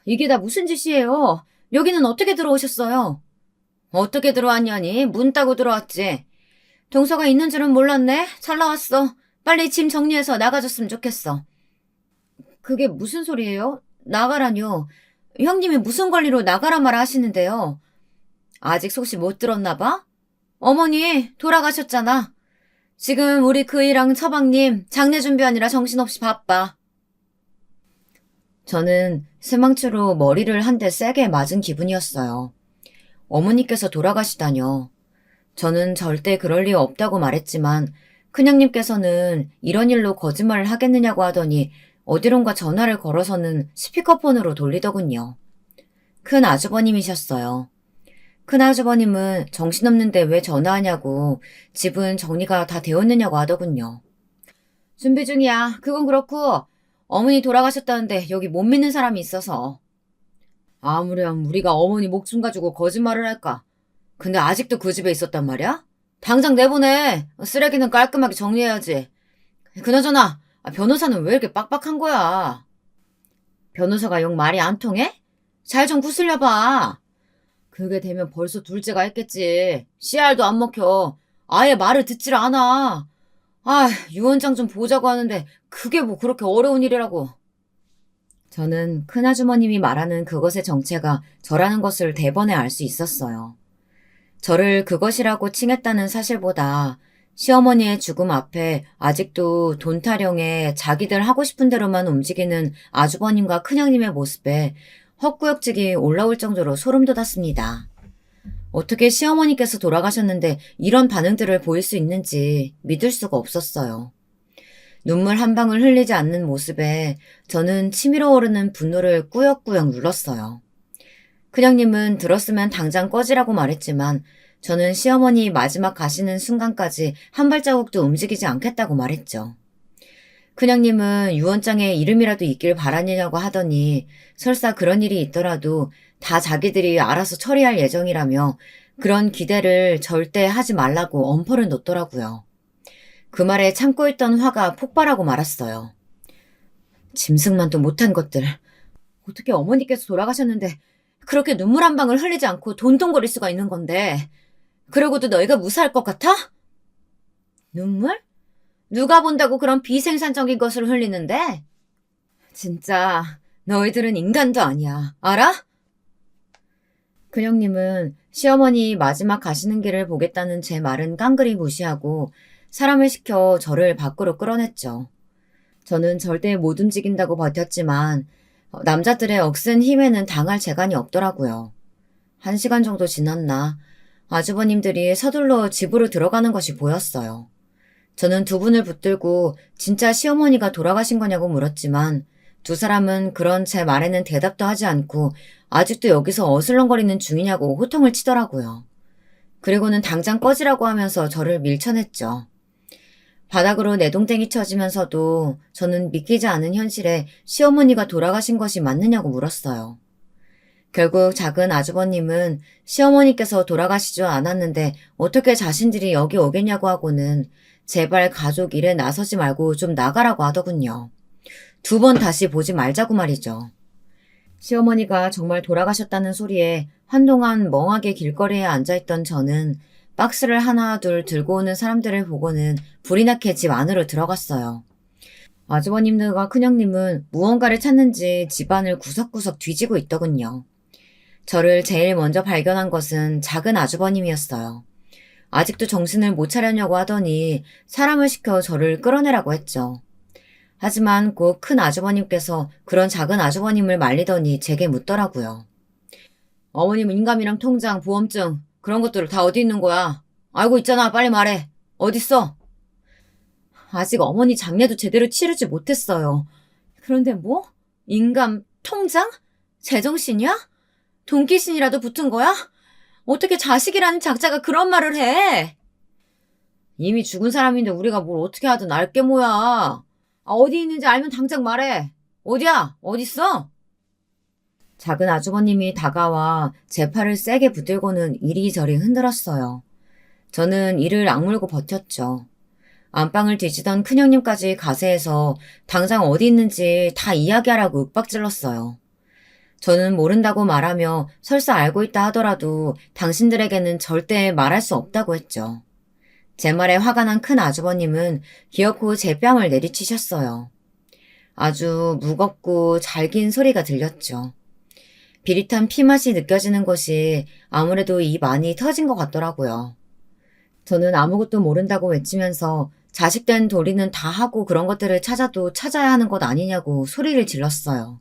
이게 다 무슨 짓이에요? 여기는 어떻게 들어오셨어요? 어떻게 들어왔냐니? 문 따고 들어왔지. 동서가 있는 줄은 몰랐네? 잘 나왔어. 빨리 짐 정리해서 나가줬으면 좋겠어. 그게 무슨 소리예요? 나가라뇨. 형님이 무슨 권리로 나가라 말아 하시는데요. 아직 속시 못 들었나 봐? 어머니 돌아가셨잖아. 지금 우리 그이랑 처방님 장례 준비하느라 정신없이 바빠. 저는 스망치로 머리를 한 대 세게 맞은 기분이었어요. 어머니께서 돌아가시다뇨. 저는 절대 그럴 리 없다고 말했지만 큰형님께서는 이런 일로 거짓말을 하겠느냐고 하더니 어디론가 전화를 걸어서는 스피커폰으로 돌리더군요. 큰 아주버님이셨어요. 큰 아주버님은 정신없는데 왜 전화하냐고 집은 정리가 다 되었느냐고 하더군요. 준비 중이야. 그건 그렇고 어머니 돌아가셨다는데 여기 못 믿는 사람이 있어서. 아무렴 우리가 어머니 목숨 가지고 거짓말을 할까? 근데 아직도 그 집에 있었단 말이야? 당장 내보내. 쓰레기는 깔끔하게 정리해야지. 그나저나 변호사는 왜 이렇게 빡빡한 거야? 변호사가 영 말이 안 통해? 잘 좀 구슬려봐. 그게 되면 벌써 둘째가 했겠지. 씨알도 안 먹혀. 아예 말을 듣질 않아. 유언장 좀 보자고 하는데 그게 뭐 그렇게 어려운 일이라고. 저는 큰아주머님이 말하는 그것의 정체가 저라는 것을 대번에 알 수 있었어요. 저를 그것이라고 칭했다는 사실보다 시어머니의 죽음 앞에 아직도 돈 타령에 자기들 하고 싶은 대로만 움직이는 아주버님과 큰형님의 모습에 헛구역질이 올라올 정도로 소름 돋았습니다. 어떻게 시어머니께서 돌아가셨는데 이런 반응들을 보일 수 있는지 믿을 수가 없었어요. 눈물 한 방울 흘리지 않는 모습에 저는 치밀어 오르는 분노를 꾸역꾸역 눌렀어요. 큰형님은 들었으면 당장 꺼지라고 말했지만 저는 시어머니 마지막 가시는 순간까지 한 발자국도 움직이지 않겠다고 말했죠. 큰형님은 유언장에 이름이라도 있길 바라느냐고 하더니 설사 그런 일이 있더라도 다 자기들이 알아서 처리할 예정이라며 그런 기대를 절대 하지 말라고 엄포를 놓더라고요. 그 말에 참고 있던 화가 폭발하고 말았어요. 짐승만도 못한 것들. 어떻게 어머니께서 돌아가셨는데 그렇게 눈물 한 방울 흘리지 않고 돈동거릴 수가 있는 건데 그러고도 너희가 무사할 것 같아? 눈물? 누가 본다고 그런 비생산적인 것을 흘리는데? 진짜 너희들은 인간도 아니야. 알아? 큰형님은 시어머니 마지막 가시는 길을 보겠다는 제 말은 깡그리 무시하고 사람을 시켜 저를 밖으로 끌어냈죠. 저는 절대 못 움직인다고 버텼지만 남자들의 억센 힘에는 당할 재간이 없더라고요. 1시간 정도 지났나 아주버님들이 서둘러 집으로 들어가는 것이 보였어요. 저는 두 분을 붙들고 진짜 시어머니가 돌아가신 거냐고 물었지만 두 사람은 그런 제 말에는 대답도 하지 않고 아직도 여기서 어슬렁거리는 중이냐고 호통을 치더라고요. 그리고는 당장 꺼지라고 하면서 저를 밀쳐냈죠. 바닥으로 내동댕이 쳐지면서도 저는 믿기지 않은 현실에 시어머니가 돌아가신 것이 맞느냐고 물었어요. 결국 작은 아주버님은 시어머니께서 돌아가시지 않았는데 어떻게 자신들이 여기 오겠냐고 하고는 제발 가족 일에 나서지 말고 좀 나가라고 하더군요. 2번 다시 보지 말자고 말이죠. 시어머니가 정말 돌아가셨다는 소리에 한동안 멍하게 길거리에 앉아있던 저는 박스를 하나 둘 들고 오는 사람들을 보고는 불이 나게 집 안으로 들어갔어요. 아주버님들과 큰형님은 무언가를 찾는지 집안을 구석구석 뒤지고 있더군요. 저를 제일 먼저 발견한 것은 작은 아주버님이었어요. 아직도 정신을 못 차렸냐고 하더니 사람을 시켜 저를 끌어내라고 했죠. 하지만 곧 큰 아주버님께서 그런 작은 아주버님을 말리더니 제게 묻더라고요. 어머님 인감이랑 통장, 보험증 그런 것들 다 어디 있는 거야? 알고 있잖아. 빨리 말해. 어딨어? 아직 어머니 장례도 제대로 치르지 못했어요. 그런데 뭐? 인감, 통장? 제정신이야? 돈귀신이라도 붙은 거야? 어떻게 자식이라는 작자가 그런 말을 해? 이미 죽은 사람인데 우리가 뭘 어떻게 하든 알게 뭐야. 어디 있는지 알면 당장 말해. 어디야? 어딨어? 작은 아주버님이 다가와 제 팔을 세게 붙들고는 이리저리 흔들었어요. 저는 이를 악물고 버텼죠. 안방을 뒤지던 큰형님까지 가세해서 당장 어디 있는지 다 이야기하라고 윽박질렀어요. 저는 모른다고 말하며 설사 알고 있다 하더라도 당신들에게는 절대 말할 수 없다고 했죠. 제 말에 화가 난 큰 아주버님은 기어코 제 뺨을 내리치셨어요. 아주 무겁고 잘 긴 소리가 들렸죠. 비릿한 피맛이 느껴지는 것이 아무래도 입 안이 터진 것 같더라고요. 저는 아무것도 모른다고 외치면서 자식된 도리는 다 하고 그런 것들을 찾아도 찾아야 하는 것 아니냐고 소리를 질렀어요.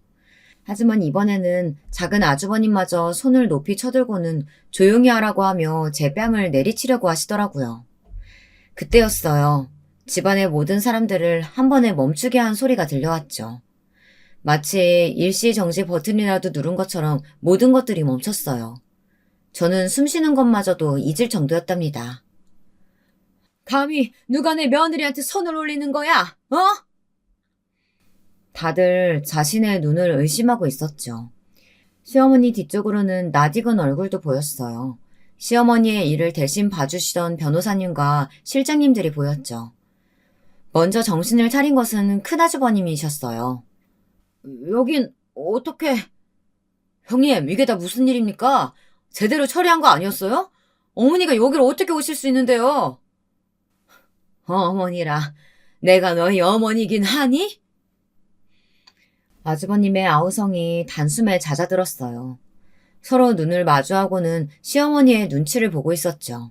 하지만 이번에는 작은 아주버님마저 손을 높이 쳐들고는 조용히 하라고 하며 제 뺨을 내리치려고 하시더라고요. 그때였어요. 집안의 모든 사람들을 한 번에 멈추게 한 소리가 들려왔죠. 마치 일시정지 버튼이라도 누른 것처럼 모든 것들이 멈췄어요. 저는 숨 쉬는 것마저도 잊을 정도였답니다. 감히 누가 내 며느리한테 손을 올리는 거야? 어? 다들 자신의 눈을 의심하고 있었죠. 시어머니 뒤쪽으로는 낯익은 얼굴도 보였어요. 시어머니의 일을 대신 봐주시던 변호사님과 실장님들이 보였죠. 먼저 정신을 차린 것은 큰아주버님이셨어요. 여긴 어떻게... 형님, 이게 다 무슨 일입니까? 제대로 처리한 거 아니었어요? 어머니가 여기를 어떻게 오실 수 있는데요? 어머니라, 내가 너희 어머니긴 하니? 아주버님의 아우성이 단숨에 잦아들었어요. 서로 눈을 마주하고는 시어머니의 눈치를 보고 있었죠.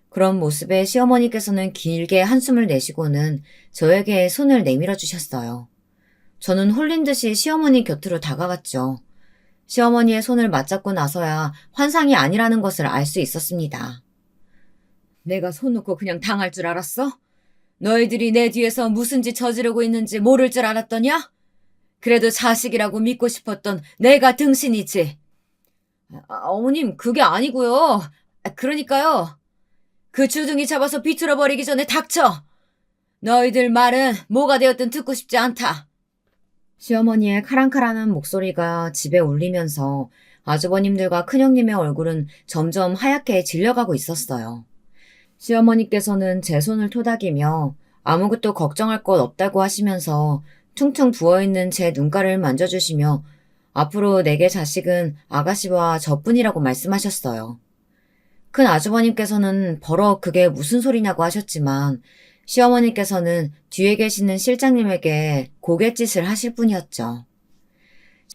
그런 모습에 시어머니께서는 길게 한숨을 내쉬고는 저에게 손을 내밀어 주셨어요. 저는 홀린 듯이 시어머니 곁으로 다가갔죠. 시어머니의 손을 맞잡고 나서야 환상이 아니라는 것을 알 수 있었습니다. 내가 손 놓고 그냥 당할 줄 알았어? 너희들이 내 뒤에서 무슨 짓 저지르고 있는지 모를 줄 알았더냐? 그래도 자식이라고 믿고 싶었던 내가 등신이지. 어머님, 그게 아니고요. 그러니까요. 그 주둥이 잡아서 비틀어버리기 전에 닥쳐. 너희들 말은 뭐가 되었든 듣고 싶지 않다. 시어머니의 카랑카랑한 목소리가 집에 울리면서 아주버님들과 큰형님의 얼굴은 점점 하얗게 질려가고 있었어요. 시어머니께서는 제 손을 토닥이며 아무것도 걱정할 것 없다고 하시면서 퉁퉁 부어있는 제 눈가를 만져주시며 앞으로 내게 자식은 아가씨와 저뿐이라고 말씀하셨어요. 큰 아주버님께서는 버럭 그게 무슨 소리냐고 하셨지만 시어머니께서는 뒤에 계시는 실장님에게 고갯짓을 하실 뿐이었죠.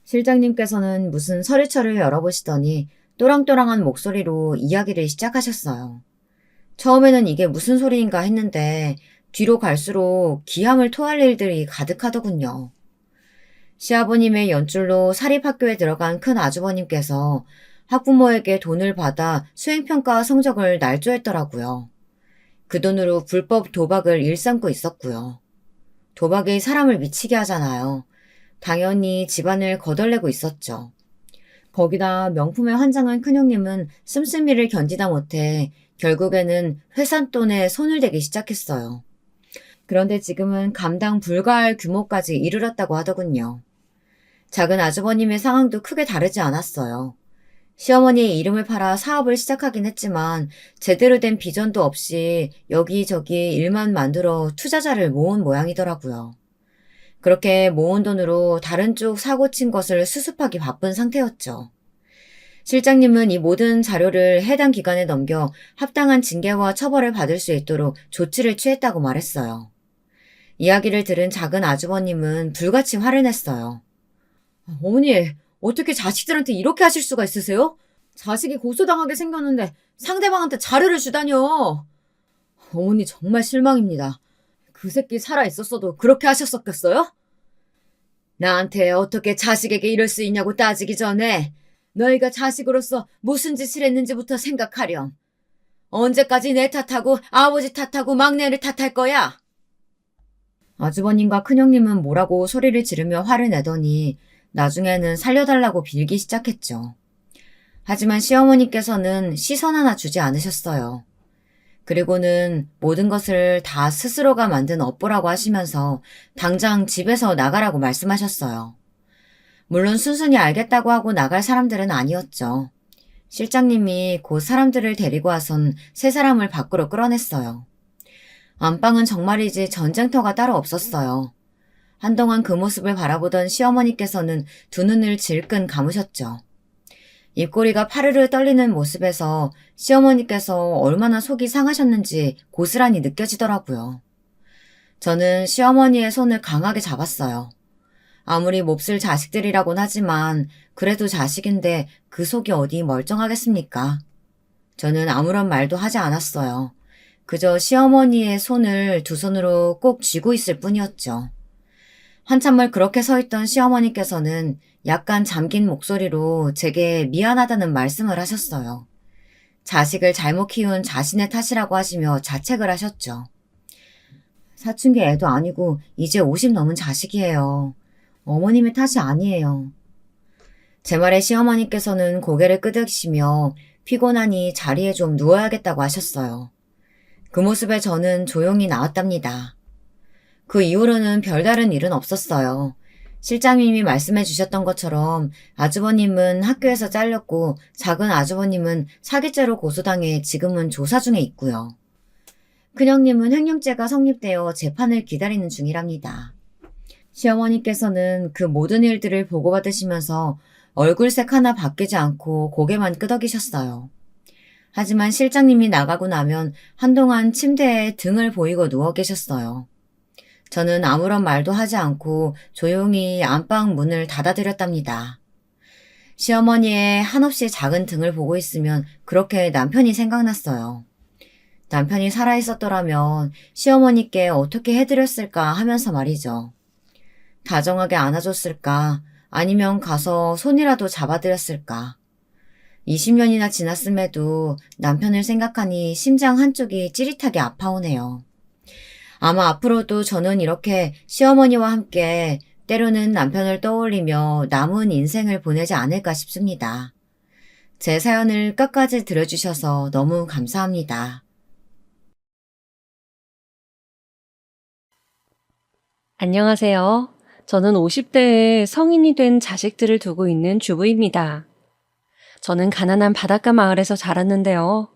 실장님께서는 무슨 서류처를 열어보시더니 또랑또랑한 목소리로 이야기를 시작하셨어요. 처음에는 이게 무슨 소리인가 했는데 뒤로 갈수록 기함을 토할 일들이 가득하더군요. 시아버님의 연줄로 사립학교에 들어간 큰 아주버님께서 학부모에게 돈을 받아 수행평가 성적을 날조했더라고요. 그 돈으로 불법 도박을 일삼고 있었고요. 도박이 사람을 미치게 하잖아요. 당연히 집안을 거덜내고 있었죠. 거기다 명품에 환장한 큰형님은 씀씀이를 견디다 못해 결국에는 회산돈에 손을 대기 시작했어요. 그런데 지금은 감당 불가할 규모까지 이르렀다고 하더군요. 작은 아주버님의 상황도 크게 다르지 않았어요. 시어머니의 이름을 팔아 사업을 시작하긴 했지만 제대로 된 비전도 없이 여기저기 일만 만들어 투자자를 모은 모양이더라고요. 그렇게 모은 돈으로 다른 쪽 사고 친 것을 수습하기 바쁜 상태였죠. 실장님은 이 모든 자료를 해당 기관에 넘겨 합당한 징계와 처벌을 받을 수 있도록 조치를 취했다고 말했어요. 이야기를 들은 작은 아주버님은 불같이 화를 냈어요. 어머니, 어떻게 자식들한테 이렇게 하실 수가 있으세요? 자식이 고소당하게 생겼는데 상대방한테 자료를 주다뇨. 어머니 정말 실망입니다. 그 새끼 살아있었어도 그렇게 하셨었겠어요? 나한테 어떻게 자식에게 이럴 수 있냐고 따지기 전에 너희가 자식으로서 무슨 짓을 했는지부터 생각하렴. 언제까지 내 탓하고 아버지 탓하고 막내를 탓할 거야? 아주버님과 큰형님은 뭐라고 소리를 지르며 화를 내더니 나중에는 살려달라고 빌기 시작했죠. 하지만 시어머니께서는 시선 하나 주지 않으셨어요. 그리고는 모든 것을 다 스스로가 만든 업보라고 하시면서 당장 집에서 나가라고 말씀하셨어요. 물론 순순히 알겠다고 하고 나갈 사람들은 아니었죠. 실장님이 곧 사람들을 데리고 와선 세 사람을 밖으로 끌어냈어요. 안방은 정말이지 전쟁터가 따로 없었어요. 한동안 그 모습을 바라보던 시어머니께서는 두 눈을 질끈 감으셨죠. 입꼬리가 파르르 떨리는 모습에서 시어머니께서 얼마나 속이 상하셨는지 고스란히 느껴지더라고요. 저는 시어머니의 손을 강하게 잡았어요. 아무리 몹쓸 자식들이라곤 하지만 그래도 자식인데 그 속이 어디 멀쩡하겠습니까? 저는 아무런 말도 하지 않았어요. 그저 시어머니의 손을 두 손으로 꼭 쥐고 있을 뿐이었죠. 한참을 그렇게 서 있던 시어머니께서는 약간 잠긴 목소리로 제게 미안하다는 말씀을 하셨어요. 자식을 잘못 키운 자신의 탓이라고 하시며 자책을 하셨죠. 사춘기 애도 아니고 이제 50 넘은 자식이에요. 어머님의 탓이 아니에요. 제 말에 시어머니께서는 고개를 끄덕이시며 피곤하니 자리에 좀 누워야겠다고 하셨어요. 그 모습에 저는 조용히 나왔답니다. 그 이후로는 별다른 일은 없었어요. 실장님이 말씀해 주셨던 것처럼 아주버님은 학교에서 잘렸고 작은 아주버님은 사기죄로 고소당해 지금은 조사 중에 있고요. 큰형님은 횡령죄가 성립되어 재판을 기다리는 중이랍니다. 시어머니께서는 그 모든 일들을 보고받으시면서 얼굴색 하나 바뀌지 않고 고개만 끄덕이셨어요. 하지만 실장님이 나가고 나면 한동안 침대에 등을 보이고 누워 계셨어요. 저는 아무런 말도 하지 않고 조용히 안방 문을 닫아드렸답니다. 시어머니의 한없이 작은 등을 보고 있으면 그렇게 남편이 생각났어요. 남편이 살아있었더라면 시어머니께 어떻게 해드렸을까 하면서 말이죠. 다정하게 안아줬을까? 아니면 가서 손이라도 잡아드렸을까? 20년이나 지났음에도 남편을 생각하니 심장 한쪽이 찌릿하게 아파오네요. 아마 앞으로도 저는 이렇게 시어머니와 함께 때로는 남편을 떠올리며 남은 인생을 보내지 않을까 싶습니다. 제 사연을 끝까지 들어주셔서 너무 감사합니다. 안녕하세요. 저는 50대에 성인이 된 자식들을 두고 있는 주부입니다. 저는 가난한 바닷가 마을에서 자랐는데요.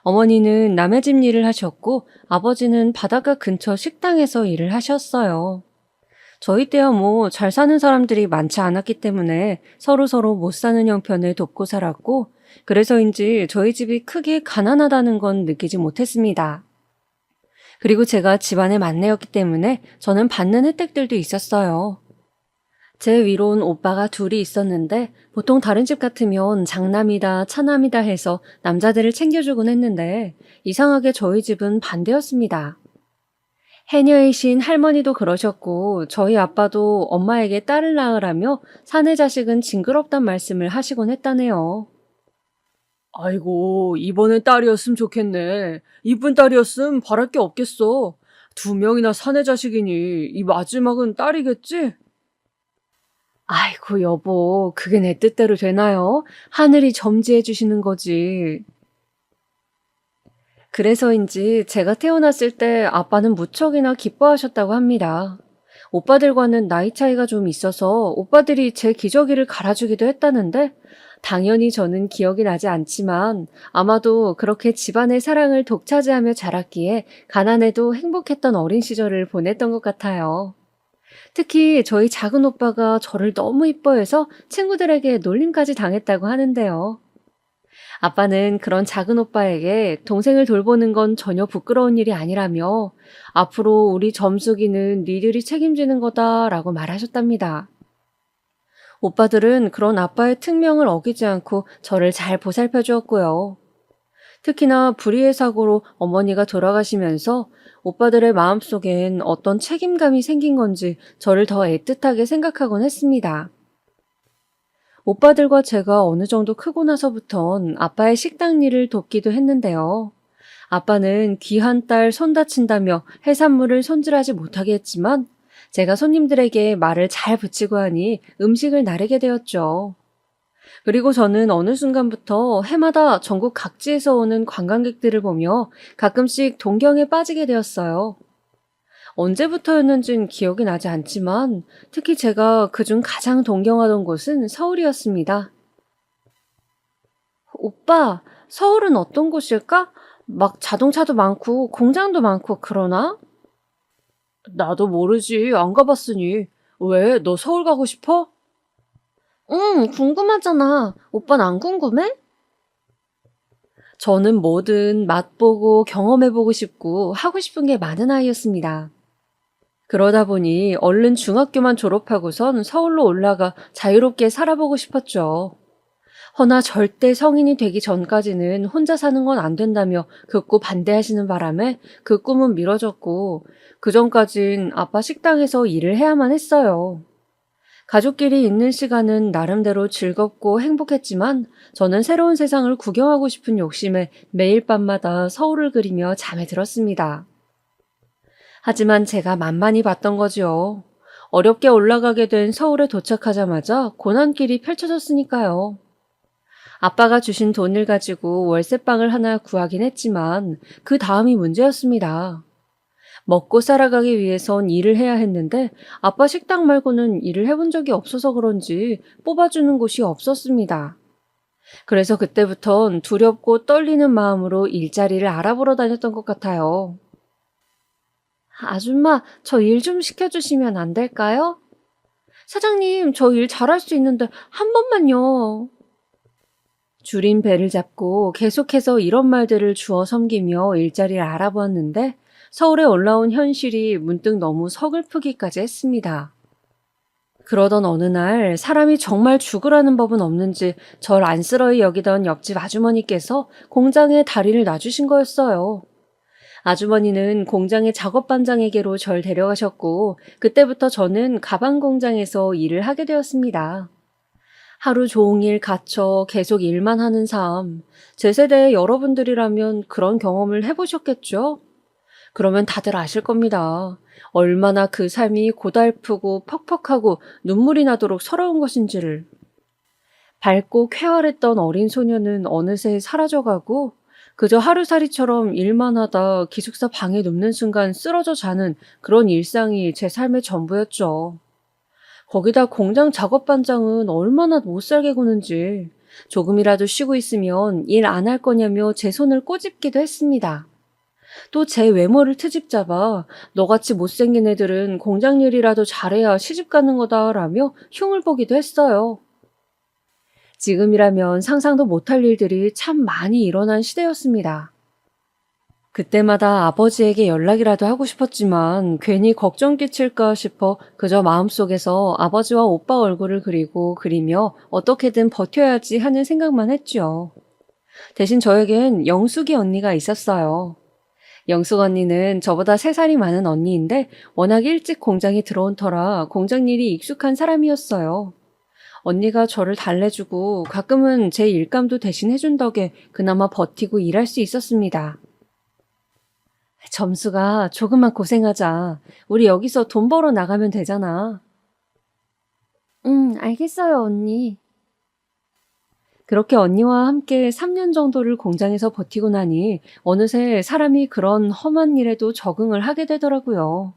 어머니는 남의 집 일을 하셨고 아버지는 바닷가 근처 식당에서 일을 하셨어요. 저희 때야 뭐 잘 사는 사람들이 많지 않았기 때문에 서로서로 못 사는 형편을 돕고 살았고 그래서인지 저희 집이 크게 가난하다는 건 느끼지 못했습니다. 그리고 제가 집안의 막내였기 때문에 저는 받는 혜택들도 있었어요. 제 위로는 오빠가 둘이 있었는데 보통 다른 집 같으면 장남이다, 차남이다 해서 남자들을 챙겨주곤 했는데 이상하게 저희 집은 반대였습니다. 해녀이신 할머니도 그러셨고 저희 아빠도 엄마에게 딸을 낳으라며 사내 자식은 징그럽단 말씀을 하시곤 했다네요. 아이고, 이번엔 딸이었으면 좋겠네. 이쁜 딸이었으면 바랄 게 없겠어. 두 명이나 사내 자식이니 이 마지막은 딸이겠지? 아이고, 여보, 그게 내 뜻대로 되나요? 하늘이 점지해 주시는 거지. 그래서인지 제가 태어났을 때 아빠는 무척이나 기뻐하셨다고 합니다. 오빠들과는 나이 차이가 좀 있어서 오빠들이 제 기저귀를 갈아주기도 했다는데 당연히 저는 기억이 나지 않지만 아마도 그렇게 집안의 사랑을 독차지하며 자랐기에 가난해도 행복했던 어린 시절을 보냈던 것 같아요. 특히 저희 작은 오빠가 저를 너무 이뻐해서 친구들에게 놀림까지 당했다고 하는데요. 아빠는 그런 작은 오빠에게 동생을 돌보는 건 전혀 부끄러운 일이 아니라며 앞으로 우리 점숙이는 니들이 책임지는 거다라고 말하셨답니다. 오빠들은 그런 아빠의 특명을 어기지 않고 저를 잘 보살펴 주었고요. 특히나 불의의 사고로 어머니가 돌아가시면서 오빠들의 마음속엔 어떤 책임감이 생긴 건지 저를 더 애틋하게 생각하곤 했습니다. 오빠들과 제가 어느 정도 크고 나서부턴 아빠의 식당 일을 돕기도 했는데요. 아빠는 귀한 딸 손 다친다며 해산물을 손질하지 못하게 했지만 제가 손님들에게 말을 잘 붙이고 하니 음식을 나르게 되었죠. 그리고 저는 어느 순간부터 해마다 전국 각지에서 오는 관광객들을 보며 가끔씩 동경에 빠지게 되었어요. 언제부터였는진 기억이 나지 않지만 특히 제가 그중 가장 동경하던 곳은 서울이었습니다. 오빠, 서울은 어떤 곳일까? 막 자동차도 많고 공장도 많고 그러나? 나도 모르지. 안 가봤으니. 왜? 너 서울 가고 싶어? 응, 궁금하잖아. 오빠는 안 궁금해? 저는 뭐든 맛보고 경험해보고 싶고 하고 싶은 게 많은 아이였습니다. 그러다 보니 얼른 중학교만 졸업하고선 서울로 올라가 자유롭게 살아보고 싶었죠. 허나 절대 성인이 되기 전까지는 혼자 사는 건 안 된다며 극구 반대하시는 바람에 그 꿈은 미뤄졌고 그 전까진 아빠 식당에서 일을 해야만 했어요. 가족끼리 있는 시간은 나름대로 즐겁고 행복했지만 저는 새로운 세상을 구경하고 싶은 욕심에 매일 밤마다 서울을 그리며 잠에 들었습니다. 하지만 제가 만만히 봤던 거지요. 어렵게 올라가게 된 서울에 도착하자마자 고난길이 펼쳐졌으니까요. 아빠가 주신 돈을 가지고 월세방을 하나 구하긴 했지만 그 다음이 문제였습니다. 먹고 살아가기 위해선 일을 해야 했는데 아빠 식당 말고는 일을 해본 적이 없어서 그런지 뽑아주는 곳이 없었습니다. 그래서 그때부턴 두렵고 떨리는 마음으로 일자리를 알아보러 다녔던 것 같아요. 아줌마, 저 일 좀 시켜주시면 안 될까요? 사장님, 저 일 잘할 수 있는데 한 번만요. 줄인 배를 잡고 계속해서 이런 말들을 주워 섬기며 일자리를 알아보았는데 서울에 올라온 현실이 문득 너무 서글프기까지 했습니다. 그러던 어느 날 사람이 정말 죽으라는 법은 없는지 절 안쓰러이 여기던 옆집 아주머니께서 공장에 다리를 놔주신 거였어요. 아주머니는 공장의 작업반장에게로 절 데려가셨고 그때부터 저는 가방 공장에서 일을 하게 되었습니다. 하루 종일 갇혀 계속 일만 하는 삶. 제 세대의 여러분들이라면 그런 경험을 해보셨겠죠? 그러면 다들 아실 겁니다. 얼마나 그 삶이 고달프고 퍽퍽하고 눈물이 나도록 서러운 것인지를. 밝고 쾌활했던 어린 소녀는 어느새 사라져가고 그저 하루살이처럼 일만 하다 기숙사 방에 눕는 순간 쓰러져 자는 그런 일상이 제 삶의 전부였죠. 거기다 공장 작업반장은 얼마나 못살게 구는지 조금이라도 쉬고 있으면 일 안 할 거냐며 제 손을 꼬집기도 했습니다. 또 제 외모를 트집 잡아 너같이 못생긴 애들은 공장 일이라도 잘해야 시집 가는 거다라며 흉을 보기도 했어요. 지금이라면 상상도 못할 일들이 참 많이 일어난 시대였습니다. 그때마다 아버지에게 연락이라도 하고 싶었지만 괜히 걱정 끼칠까 싶어 그저 마음속에서 아버지와 오빠 얼굴을 그리며 어떻게든 버텨야지 하는 생각만 했죠. 대신 저에겐 영숙이 언니가 있었어요. 영숙 언니는 저보다 3살이 많은 언니인데 워낙 일찍 공장에 들어온 터라 공장 일이 익숙한 사람이었어요. 언니가 저를 달래주고 가끔은 제 일감도 대신 해준 덕에 그나마 버티고 일할 수 있었습니다. 점수가 조금만 고생하자. 우리 여기서 돈 벌어 나가면 되잖아. 알겠어요, 언니. 그렇게 언니와 함께 3년 정도를 공장에서 버티고 나니 어느새 사람이 그런 험한 일에도 적응을 하게 되더라고요.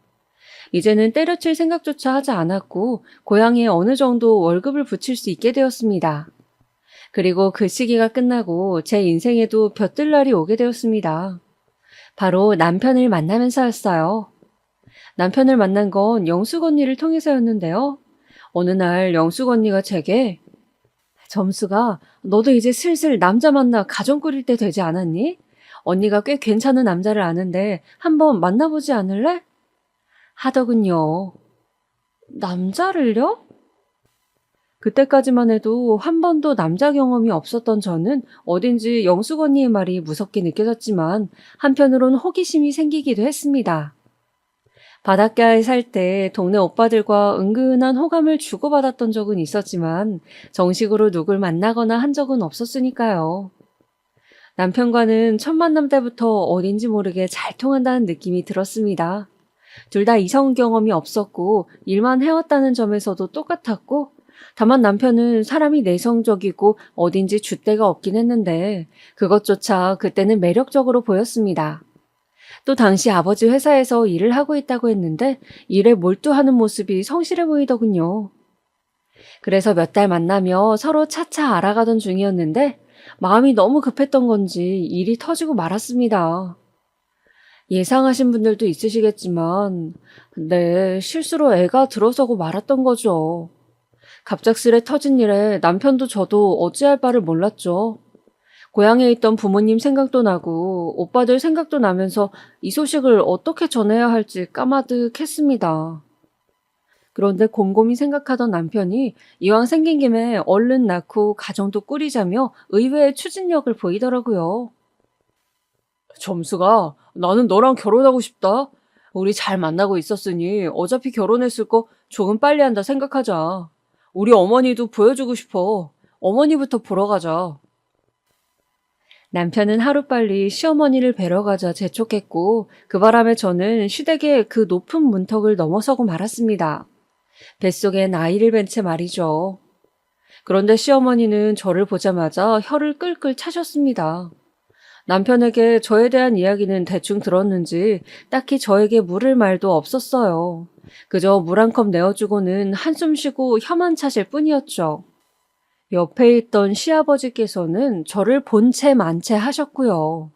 이제는 때려칠 생각조차 하지 않았고 고향에 어느 정도 월급을 붙일 수 있게 되었습니다. 그리고 그 시기가 끝나고 제 인생에도 볕들 날이 오게 되었습니다. 바로 남편을 만나면서였어요. 남편을 만난 건 영숙 언니를 통해서였는데요. 어느 날 영숙 언니가 제게 점수가 너도 이제 슬슬 남자 만나 가정 꾸릴 때 되지 않았니? 언니가 꽤 괜찮은 남자를 아는데 한번 만나보지 않을래? 하더군요. 남자를요? 그때까지만 해도 한 번도 남자 경험이 없었던 저는 어딘지 영숙 언니의 말이 무섭게 느껴졌지만 한편으론 호기심이 생기기도 했습니다. 바닷가에 살 때 동네 오빠들과 은근한 호감을 주고받았던 적은 있었지만 정식으로 누굴 만나거나 한 적은 없었으니까요. 남편과는 첫 만남 때부터 어딘지 모르게 잘 통한다는 느낌이 들었습니다. 둘 다 이성 경험이 없었고 일만 해왔다는 점에서도 똑같았고 다만 남편은 사람이 내성적이고 어딘지 줏대가 없긴 했는데 그것조차 그때는 매력적으로 보였습니다. 또 당시 아버지 회사에서 일을 하고 있다고 했는데 일에 몰두하는 모습이 성실해 보이더군요. 그래서 몇 달 만나며 서로 차차 알아가던 중이었는데 마음이 너무 급했던 건지 일이 터지고 말았습니다. 예상하신 분들도 있으시겠지만 네, 실수로 애가 들어서고 말았던 거죠. 갑작스레 터진 일에 남편도 저도 어찌할 바를 몰랐죠. 고향에 있던 부모님 생각도 나고 오빠들 생각도 나면서 이 소식을 어떻게 전해야 할지 까마득했습니다. 그런데 곰곰이 생각하던 남편이 이왕 생긴 김에 얼른 낳고 가정도 꾸리자며 의외의 추진력을 보이더라고요. 점수가 나는 너랑 결혼하고 싶다. 우리 잘 만나고 있었으니 어차피 결혼했을 거 조금 빨리 한다 생각하자. 우리 어머니도 보여주고 싶어. 어머니부터 보러 가자. 남편은 하루빨리 시어머니를 뵈러 가자 재촉했고 그 바람에 저는 시댁의 그 높은 문턱을 넘어서고 말았습니다. 뱃속엔 아이를 뵌 채 말이죠. 그런데 시어머니는 저를 보자마자 혀를 끌끌 차셨습니다. 남편에게 저에 대한 이야기는 대충 들었는지 딱히 저에게 물을 말도 없었어요. 그저 물 한 컵 내어주고는 한숨 쉬고 혀만 차실 뿐이었죠. 옆에 있던 시아버지께서는 저를 본 채 만채 하셨고요.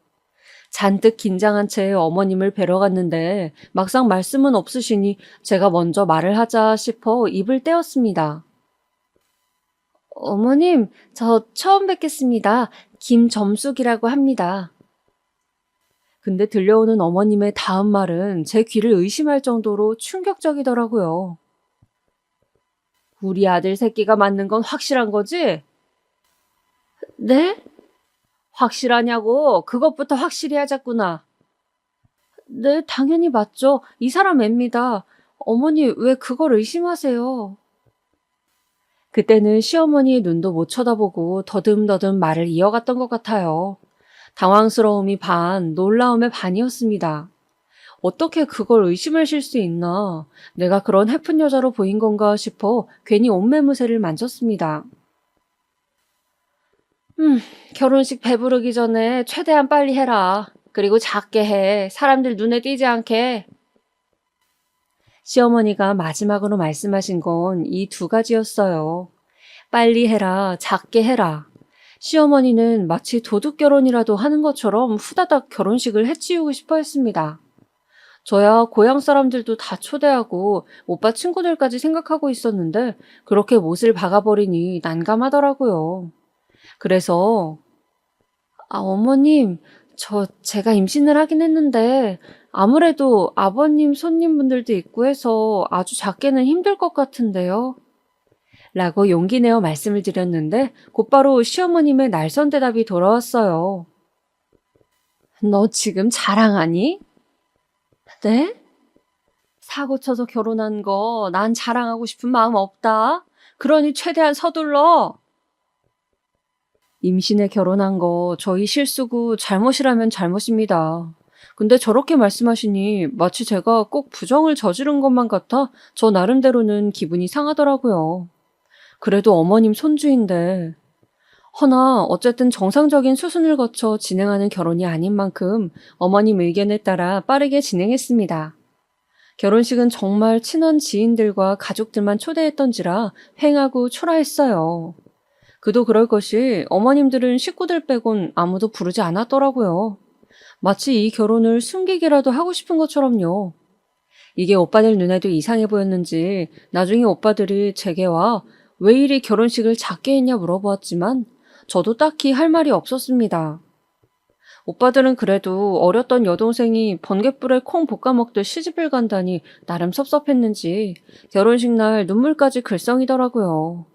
잔뜩 긴장한 채 어머님을 뵈러 갔는데 막상 말씀은 없으시니 제가 먼저 말을 하자 싶어 입을 떼었습니다. 어머님, 저 처음 뵙겠습니다. 김점숙이라고 합니다. 근데 들려오는 어머님의 다음 말은 제 귀를 의심할 정도로 충격적이더라고요. 우리 아들 새끼가 맞는 건 확실한 거지? 네? 확실하냐고? 그것부터 확실히 하자꾸나. 네, 당연히 맞죠. 이 사람 애입니다. 어머니 왜 그걸 의심하세요? 그때는 시어머니의 눈도 못 쳐다보고 더듬더듬 말을 이어갔던 것 같아요. 당황스러움이 반, 놀라움의 반이었습니다. 어떻게 그걸 의심하실 수 있나? 내가 그런 해픈 여자로 보인 건가 싶어 괜히 옷매무새를 만졌습니다. 결혼식 배부르기 전에 최대한 빨리 해라. 그리고 작게 해. 사람들 눈에 띄지 않게. 시어머니가 마지막으로 말씀하신 건 이 2가지였어요. 빨리 해라, 작게 해라. 시어머니는 마치 도둑 결혼이라도 하는 것처럼 후다닥 결혼식을 해치우고 싶어 했습니다. 저야 고향 사람들도 다 초대하고 오빠 친구들까지 생각하고 있었는데 그렇게 못을 박아버리니 난감하더라고요. 그래서 어머님, 제가 임신을 하긴 했는데 아무래도 아버님 손님분들도 있고 해서 아주 작게는 힘들 것 같은데요. 라고 용기 내어 말씀을 드렸는데 곧바로 시어머님의 날선 대답이 돌아왔어요. 너 지금 자랑하니? 네? 사고 쳐서 결혼한 거 난 자랑하고 싶은 마음 없다. 그러니 최대한 서둘러. 임신에 결혼한 거 저희 실수고 잘못이라면 잘못입니다. 근데 저렇게 말씀하시니 마치 제가 꼭 부정을 저지른 것만 같아 저 나름대로는 기분이 상하더라고요. 그래도 어머님 손주인데. 허나 어쨌든 정상적인 수순을 거쳐 진행하는 결혼이 아닌 만큼 어머님 의견에 따라 빠르게 진행했습니다. 결혼식은 정말 친한 지인들과 가족들만 초대했던지라 휑하고 초라했어요. 그도 그럴 것이 어머님들은 식구들 빼곤 아무도 부르지 않았더라고요. 마치 이 결혼을 숨기기라도 하고 싶은 것처럼요. 이게 오빠들 눈에도 이상해 보였는지 나중에 오빠들이 제게 와 왜 이리 결혼식을 작게 했냐 물어보았지만 저도 딱히 할 말이 없었습니다. 오빠들은 그래도 어렸던 여동생이 번갯불에 콩 볶아 먹듯 시집을 간다니 나름 섭섭했는지 결혼식 날 눈물까지 글썽이더라고요.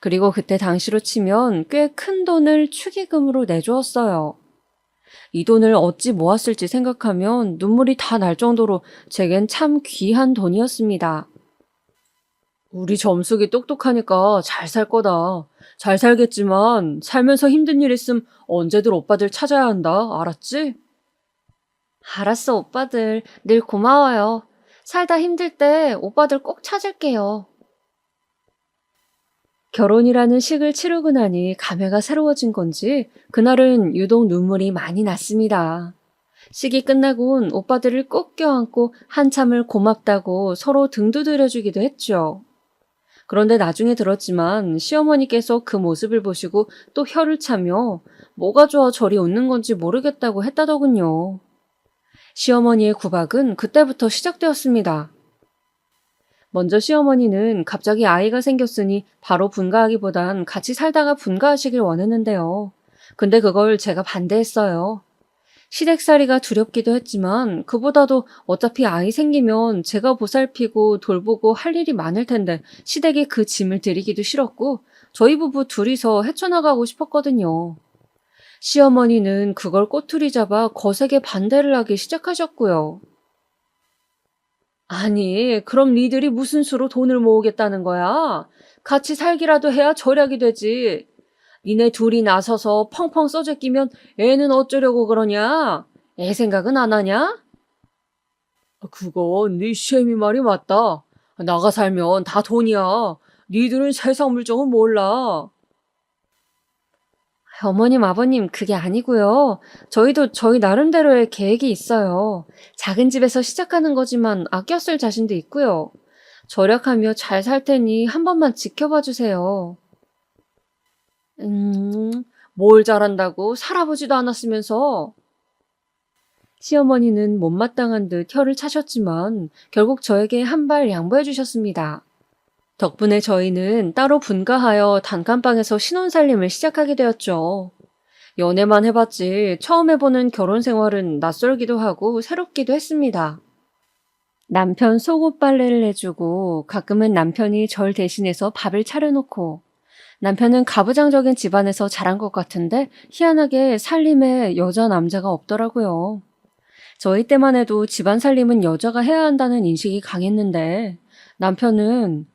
그리고 그때 당시로 치면 꽤 큰 돈을 축의금으로 내주었어요. 이 돈을 어찌 모았을지 생각하면 눈물이 다 날 정도로 제겐 참 귀한 돈이었습니다. 우리 점숙이 똑똑하니까 잘 살 거다. 잘 살겠지만 살면서 힘든 일 있음 언제들 오빠들 찾아야 한다. 알았지? 알았어, 오빠들. 늘 고마워요. 살다 힘들 때 오빠들 꼭 찾을게요. 결혼이라는 식을 치르고 나니 감회가 새로워진 건지 그날은 유독 눈물이 많이 났습니다. 식이 끝나곤 오빠들을 꼭 껴안고 한참을 고맙다고 서로 등 두드려주기도 했죠. 그런데 나중에 들었지만 시어머니께서 그 모습을 보시고 또 혀를 차며 뭐가 좋아 저리 웃는 건지 모르겠다고 했다더군요. 시어머니의 구박은 그때부터 시작되었습니다. 먼저 시어머니는 갑자기 아이가 생겼으니 바로 분가하기보단 같이 살다가 분가하시길 원했는데요. 근데 그걸 제가 반대했어요. 시댁살이가 두렵기도 했지만 그보다도 어차피 아이 생기면 제가 보살피고 돌보고 할 일이 많을 텐데 시댁에 그 짐을 들이기도 싫었고 저희 부부 둘이서 헤쳐나가고 싶었거든요. 시어머니는 그걸 꼬투리 잡아 거세게 반대를 하기 시작하셨고요. 아니, 그럼 니들이 무슨 수로 돈을 모으겠다는 거야? 같이 살기라도 해야 절약이 되지. 니네 둘이 나서서 펑펑 써재 끼면 애는 어쩌려고 그러냐? 애 생각은 안 하냐? 그건 네 시애미 말이 맞다. 나가 살면 다 돈이야. 니들은 세상 물정은 몰라. 어머님, 아버님, 그게 아니고요. 저희도 저희 나름대로의 계획이 있어요. 작은 집에서 시작하는 거지만 아껴 쓸 자신도 있고요. 절약하며 잘 살 테니 한 번만 지켜봐 주세요. 뭘 잘한다고 살아보지도 않았으면서. 시어머니는 못마땅한 듯 혀를 차셨지만 결국 저에게 한 발 양보해 주셨습니다. 덕분에 저희는 따로 분가하여 단칸방에서 신혼살림을 시작하게 되었죠. 연애만 해봤지 처음 해보는 결혼 생활은 낯설기도 하고 새롭기도 했습니다. 남편 속옷 빨래를 해주고 가끔은 남편이 절 대신해서 밥을 차려놓고 남편은 가부장적인 집안에서 자란 것 같은데 희한하게 살림에 여자 남자가 없더라고요. 저희 때만 해도 집안 살림은 여자가 해야 한다는 인식이 강했는데 남편은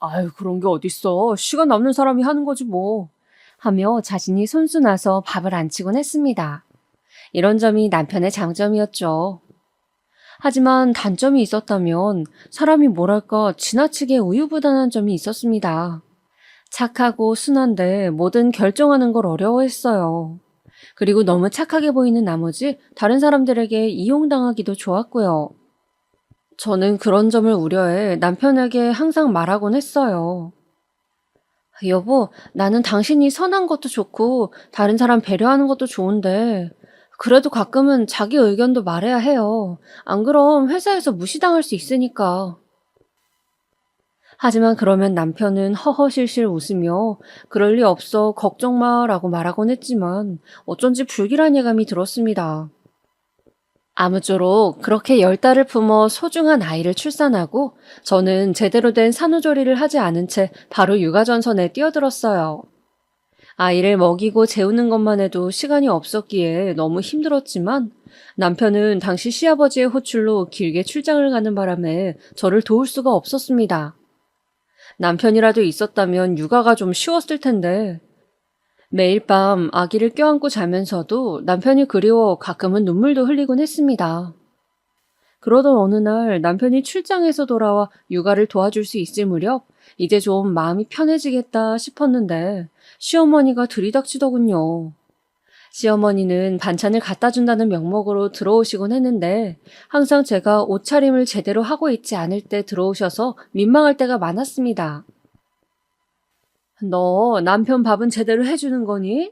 아유 그런 게 어딨어. 시간 남는 사람이 하는 거지 뭐. 하며 자신이 손수 나서 밥을 안 치곤 했습니다. 이런 점이 남편의 장점이었죠. 하지만 단점이 있었다면 사람이 뭐랄까 지나치게 우유부단한 점이 있었습니다. 착하고 순한데 뭐든 결정하는 걸 어려워했어요. 그리고 너무 착하게 보이는 나머지 다른 사람들에게 이용당하기도 좋았고요. 저는 그런 점을 우려해 남편에게 항상 말하곤 했어요. 여보, 나는 당신이 선한 것도 좋고 다른 사람 배려하는 것도 좋은데 그래도 가끔은 자기 의견도 말해야 해요. 안 그럼 회사에서 무시당할 수 있으니까. 하지만 그러면 남편은 허허실실 웃으며 그럴 리 없어 걱정 마라고 말하곤 했지만 어쩐지 불길한 예감이 들었습니다. 아무쪼록 그렇게 10달을 품어 소중한 아이를 출산하고 저는 제대로 된 산후조리를 하지 않은 채 바로 육아전선에 뛰어들었어요. 아이를 먹이고 재우는 것만 해도 시간이 없었기에 너무 힘들었지만 남편은 당시 시아버지의 호출로 길게 출장을 가는 바람에 저를 도울 수가 없었습니다. 남편이라도 있었다면 육아가 좀 쉬웠을 텐데 매일 밤 아기를 껴안고 자면서도 남편이 그리워 가끔은 눈물도 흘리곤 했습니다. 그러던 어느 날 남편이 출장에서 돌아와 육아를 도와줄 수 있을 무렵 이제 좀 마음이 편해지겠다 싶었는데 시어머니가 들이닥치더군요. 시어머니는 반찬을 갖다 준다는 명목으로 들어오시곤 했는데 항상 제가 옷차림을 제대로 하고 있지 않을 때 들어오셔서 민망할 때가 많았습니다. 너 남편 밥은 제대로 해주는 거니?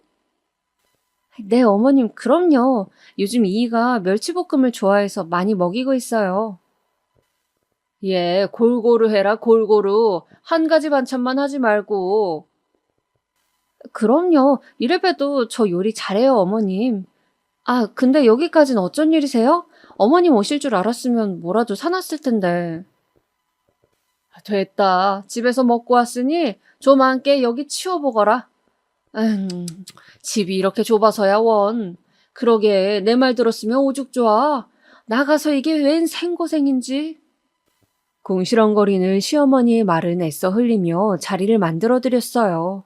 네, 어머님, 그럼요. 요즘 이이가 멸치볶음을 좋아해서 많이 먹이고 있어요. 예, 골고루 해라, 골고루. 한 가지 반찬만 하지 말고. 그럼요. 이래봬도 저 요리 잘해요, 어머님. 아, 근데 여기까진 어쩐 일이세요? 어머님 오실 줄 알았으면 뭐라도 사놨을 텐데. 됐다. 집에서 먹고 왔으니 좀 함께 여기 치워보거라. 집이 이렇게 좁아서야 원. 그러게 내 말 들었으면 오죽 좋아. 나가서 이게 웬 생고생인지. 궁시렁거리는 시어머니의 말은 애써 흘리며 자리를 만들어드렸어요.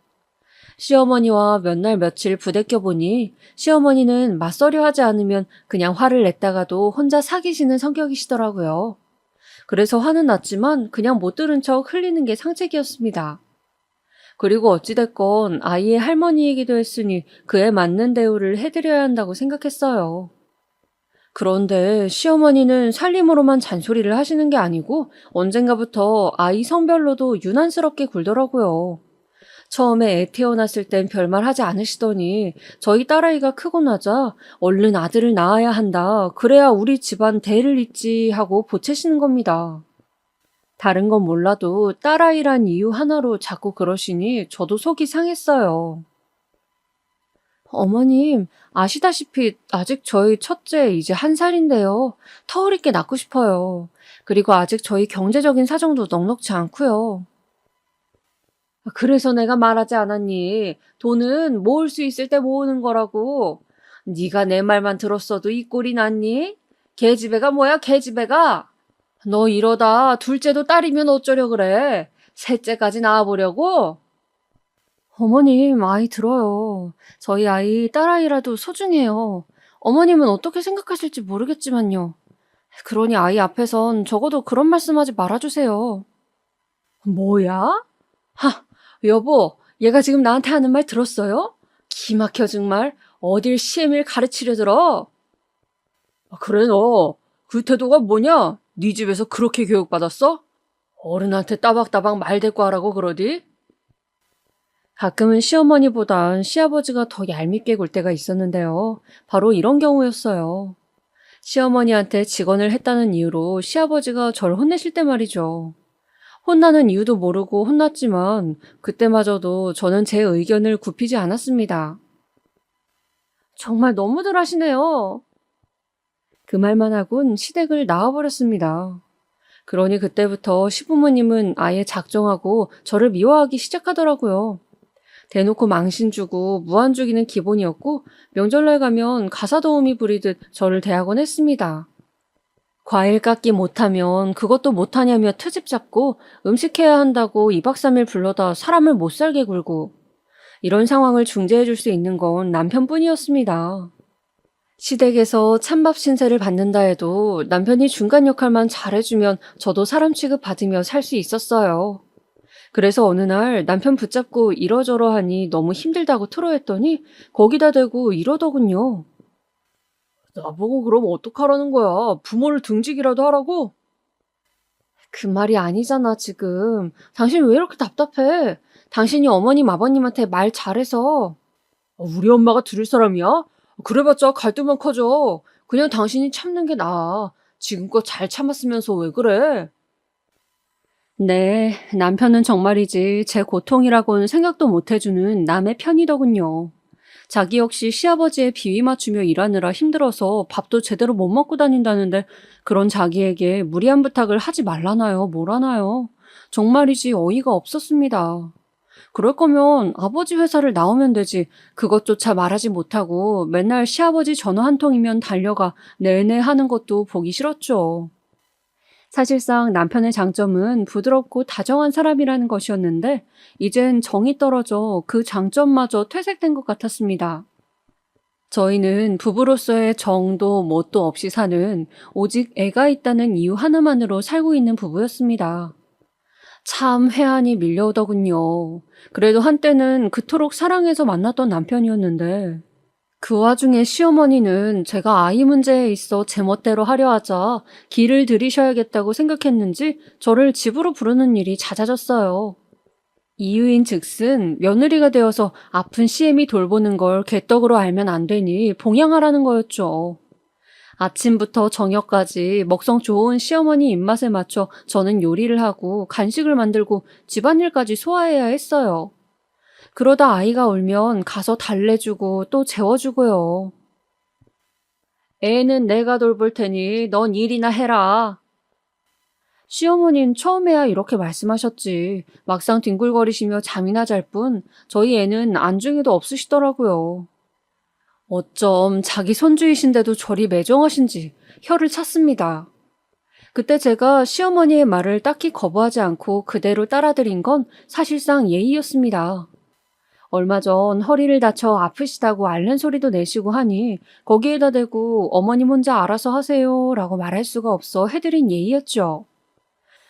시어머니와 몇 날 며칠 부대껴 보니 시어머니는 맞서려 하지 않으면 그냥 화를 냈다가도 혼자 사귀시는 성격이시더라고요. 그래서 화는 났지만 그냥 못 들은 척 흘리는 게 상책이었습니다. 그리고 어찌됐건 아이의 할머니이기도 했으니 그에 맞는 대우를 해드려야 한다고 생각했어요. 그런데 시어머니는 살림으로만 잔소리를 하시는 게 아니고 언젠가부터 아이 성별로도 유난스럽게 굴더라고요. 처음에 애 태어났을 땐 별말 하지 않으시더니 저희 딸아이가 크고 나자 얼른 아들을 낳아야 한다. 그래야 우리 집안 대를 잇지 하고 보채시는 겁니다. 다른 건 몰라도 딸아이란 이유 하나로 자꾸 그러시니 저도 속이 상했어요. 어머님, 아시다시피 아직 저희 첫째 이제 1살인데요. 터울 있게 낳고 싶어요. 그리고 아직 저희 경제적인 사정도 넉넉지 않고요. 그래서 내가 말하지 않았니? 돈은 모을 수 있을 때 모으는 거라고. 네가 내 말만 들었어도 이 꼴이 났니? 계집애가 뭐야, 계집애가? 너 이러다 둘째도 딸이면 어쩌려 그래? 셋째까지 낳아보려고? 어머님, 아이 들어요. 저희 아이 딸아이라도 소중해요. 어머님은 어떻게 생각하실지 모르겠지만요. 그러니 아이 앞에선 적어도 그런 말씀하지 말아주세요. 뭐야? 하, 여보, 얘가 지금 나한테 하는 말 들었어요? 기막혀 정말. 어딜 시애미를 가르치려 들어? 그래 너, 그 태도가 뭐냐? 네 집에서 그렇게 교육받았어? 어른한테 따박따박 말대꾸 하라고 그러디? 가끔은 시어머니보단 시아버지가 더 얄밉게 굴 때가 있었는데요. 바로 이런 경우였어요. 시어머니한테 직언을 했다는 이유로 시아버지가 절 혼내실 때 말이죠. 혼나는 이유도 모르고 혼났지만 그때마저도 저는 제 의견을 굽히지 않았습니다. 정말 너무들 하시네요. 그 말만 하곤 시댁을 나와버렸습니다. 그러니 그때부터 시부모님은 아예 작정하고 저를 미워하기 시작하더라고요. 대놓고 망신 주고 무안 주기는 기본이었고 명절날 가면 가사도우미 부리듯 저를 대하곤 했습니다. 과일 깎기 못하면 그것도 못하냐며 트집 잡고 음식해야 한다고 2박 3일 불러다 사람을 못 살게 굴고 이런 상황을 중재해 줄 수 있는 건 남편뿐이었습니다. 시댁에서 찬밥 신세를 받는다 해도 남편이 중간 역할만 잘해주면 저도 사람 취급 받으며 살 수 있었어요. 그래서 어느 날 남편 붙잡고 이러저러 하니 너무 힘들다고 토로했더니 거기다 대고 이러더군요. 나보고 그럼 어떡하라는 거야? 부모를 등지기라도 하라고? 그 말이 아니잖아, 지금. 당신 왜 이렇게 답답해? 당신이 어머님, 아버님한테 말 잘해서. 우리 엄마가 들을 사람이야? 그래봤자 갈등만 커져. 그냥 당신이 참는 게 나아. 지금껏 잘 참았으면서 왜 그래? 네, 남편은 정말이지 제 고통이라고는 생각도 못 해주는 남의 편이더군요. 자기 역시 시아버지의 비위 맞추며 일하느라 힘들어서 밥도 제대로 못 먹고 다닌다는데 그런 자기에게 무리한 부탁을 하지 말라나요? 뭐라나요? 정말이지 어이가 없었습니다. 그럴 거면 아버지 회사를 나오면 되지. 그것조차 말하지 못하고 맨날 시아버지 전화 한 통이면 달려가 내내 하는 것도 보기 싫었죠. 사실상 남편의 장점은 부드럽고 다정한 사람이라는 것이었는데 이젠 정이 떨어져 그 장점마저 퇴색된 것 같았습니다. 저희는 부부로서의 정도 뭣도 없이 사는 오직 애가 있다는 이유 하나만으로 살고 있는 부부였습니다. 참 회한이 밀려오더군요. 그래도 한때는 그토록 사랑해서 만났던 남편이었는데 그 와중에 시어머니는 제가 아이 문제에 있어 제멋대로 하려 하자 길을 들이셔야겠다고 생각했는지 저를 집으로 부르는 일이 잦아졌어요. 이유인 즉슨 며느리가 되어서 아픈 시애미 돌보는 걸 개떡으로 알면 안 되니 봉양하라는 거였죠. 아침부터 저녁까지 먹성 좋은 시어머니 입맛에 맞춰 저는 요리를 하고 간식을 만들고 집안일까지 소화해야 했어요. 그러다 아이가 울면 가서 달래주고 또 재워주고요. 애는 내가 돌볼 테니 넌 일이나 해라. 시어머니는 처음에야 이렇게 말씀하셨지. 막상 뒹굴거리시며 잠이나 잘 뿐 저희 애는 안중에도 없으시더라고요. 어쩜 자기 손주이신데도 저리 매정하신지 혀를 찼습니다. 그때 제가 시어머니의 말을 딱히 거부하지 않고 그대로 따라드린 건 사실상 예의였습니다. 얼마 전 허리를 다쳐 아프시다고 앓는 소리도 내시고 하니 거기에다 대고 어머님 혼자 알아서 하세요 라고 말할 수가 없어 해드린 예의였죠.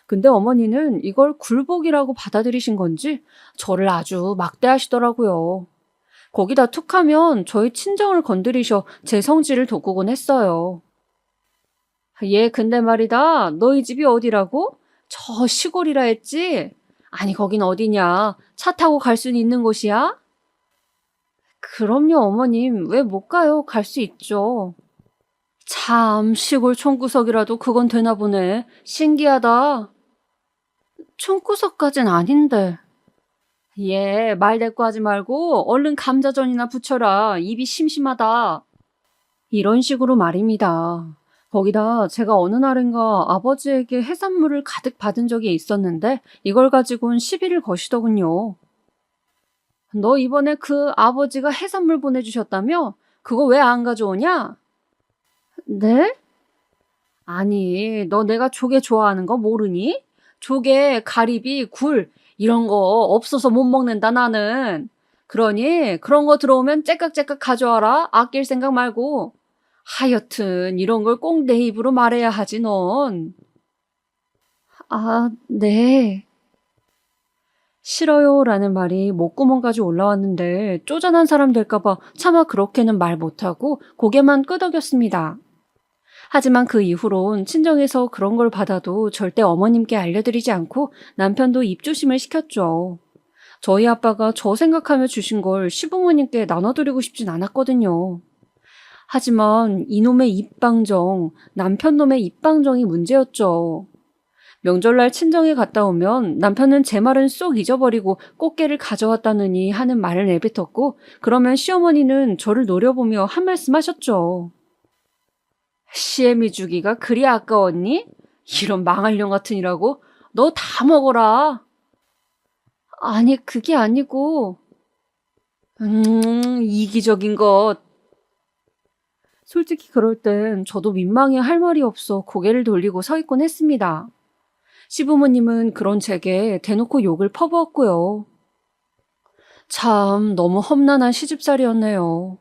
근데 어머니는 이걸 굴복이라고 받아들이신 건지 저를 아주 막대하시더라고요. 거기다 툭하면 저희 친정을 건드리셔 제 성질을 돋구곤 했어요. 얘 근데 말이다. 너희 집이 어디라고? 저 시골이라 했지? 아니 거긴 어디냐? 차 타고 갈 수 있는 곳이야? 그럼요 어머님. 왜 못 가요? 갈 수 있죠. 참 시골 촌구석이라도 그건 되나 보네. 신기하다. 촌구석까진 아닌데. 얘 말 대꾸 하지 말고 얼른 감자전이나 부쳐라. 입이 심심하다. 이런 식으로 말입니다. 거기다 제가 어느 날인가 아버지에게 해산물을 가득 받은 적이 있었는데 이걸 가지고는 시비를 거시더군요. 너 이번에 그 아버지가 해산물 보내주셨다며? 그거 왜 안 가져오냐? 네? 아니, 너 내가 조개 좋아하는 거 모르니? 조개, 가리비, 굴 이런 거 없어서 못 먹는다 나는. 그러니 그런 거 들어오면 째깍째깍 가져와라. 아낄 생각 말고. 하여튼 이런 걸 꼭 내 입으로 말해야 하지 넌. 아, 네. 싫어요 라는 말이 목구멍까지 올라왔는데 쪼잔한 사람 될까봐 차마 그렇게는 말 못하고 고개만 끄덕였습니다. 하지만 그 이후론 친정에서 그런 걸 받아도 절대 어머님께 알려드리지 않고 남편도 입조심을 시켰죠. 저희 아빠가 저 생각하며 주신 걸 시부모님께 나눠드리고 싶진 않았거든요. 하지만 이놈의 입방정, 남편놈의 입방정이 문제였죠. 명절날 친정에 갔다 오면 남편은 제 말은 쏙 잊어버리고 꽃게를 가져왔다느니 하는 말을 내뱉었고 그러면 시어머니는 저를 노려보며 한 말씀 하셨죠. 시애미 주기가 그리 아까웠니? 이런 망할년 같으니라고? 너 다 먹어라. 아니 그게 아니고 이기적인 것. 솔직히 그럴 땐 저도 민망해 할 말이 없어 고개를 돌리고 서 있곤 했습니다. 시부모님은 그런 제게 대놓고 욕을 퍼부었고요. 참 너무 험난한 시집살이였네요.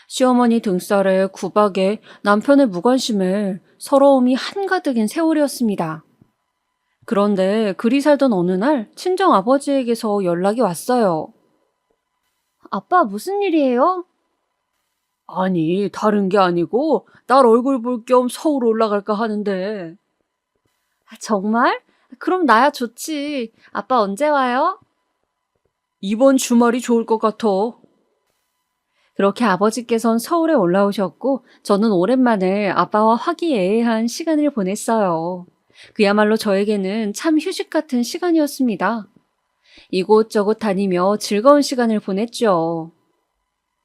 시어머니 등살에 구박에 남편의 무관심에 서러움이 한가득인 세월이었습니다. 그런데 그리 살던 어느 날 친정 아버지에게서 연락이 왔어요. 아빠 무슨 일이에요? 아니 다른 게 아니고 딸 얼굴 볼 겸 서울 올라갈까 하는데. 정말? 그럼 나야 좋지. 아빠 언제 와요? 이번 주말이 좋을 것 같아. 그렇게 아버지께선 서울에 올라오셨고 저는 오랜만에 아빠와 화기애애한 시간을 보냈어요. 그야말로 저에게는 참 휴식 같은 시간이었습니다. 이곳저곳 다니며 즐거운 시간을 보냈죠.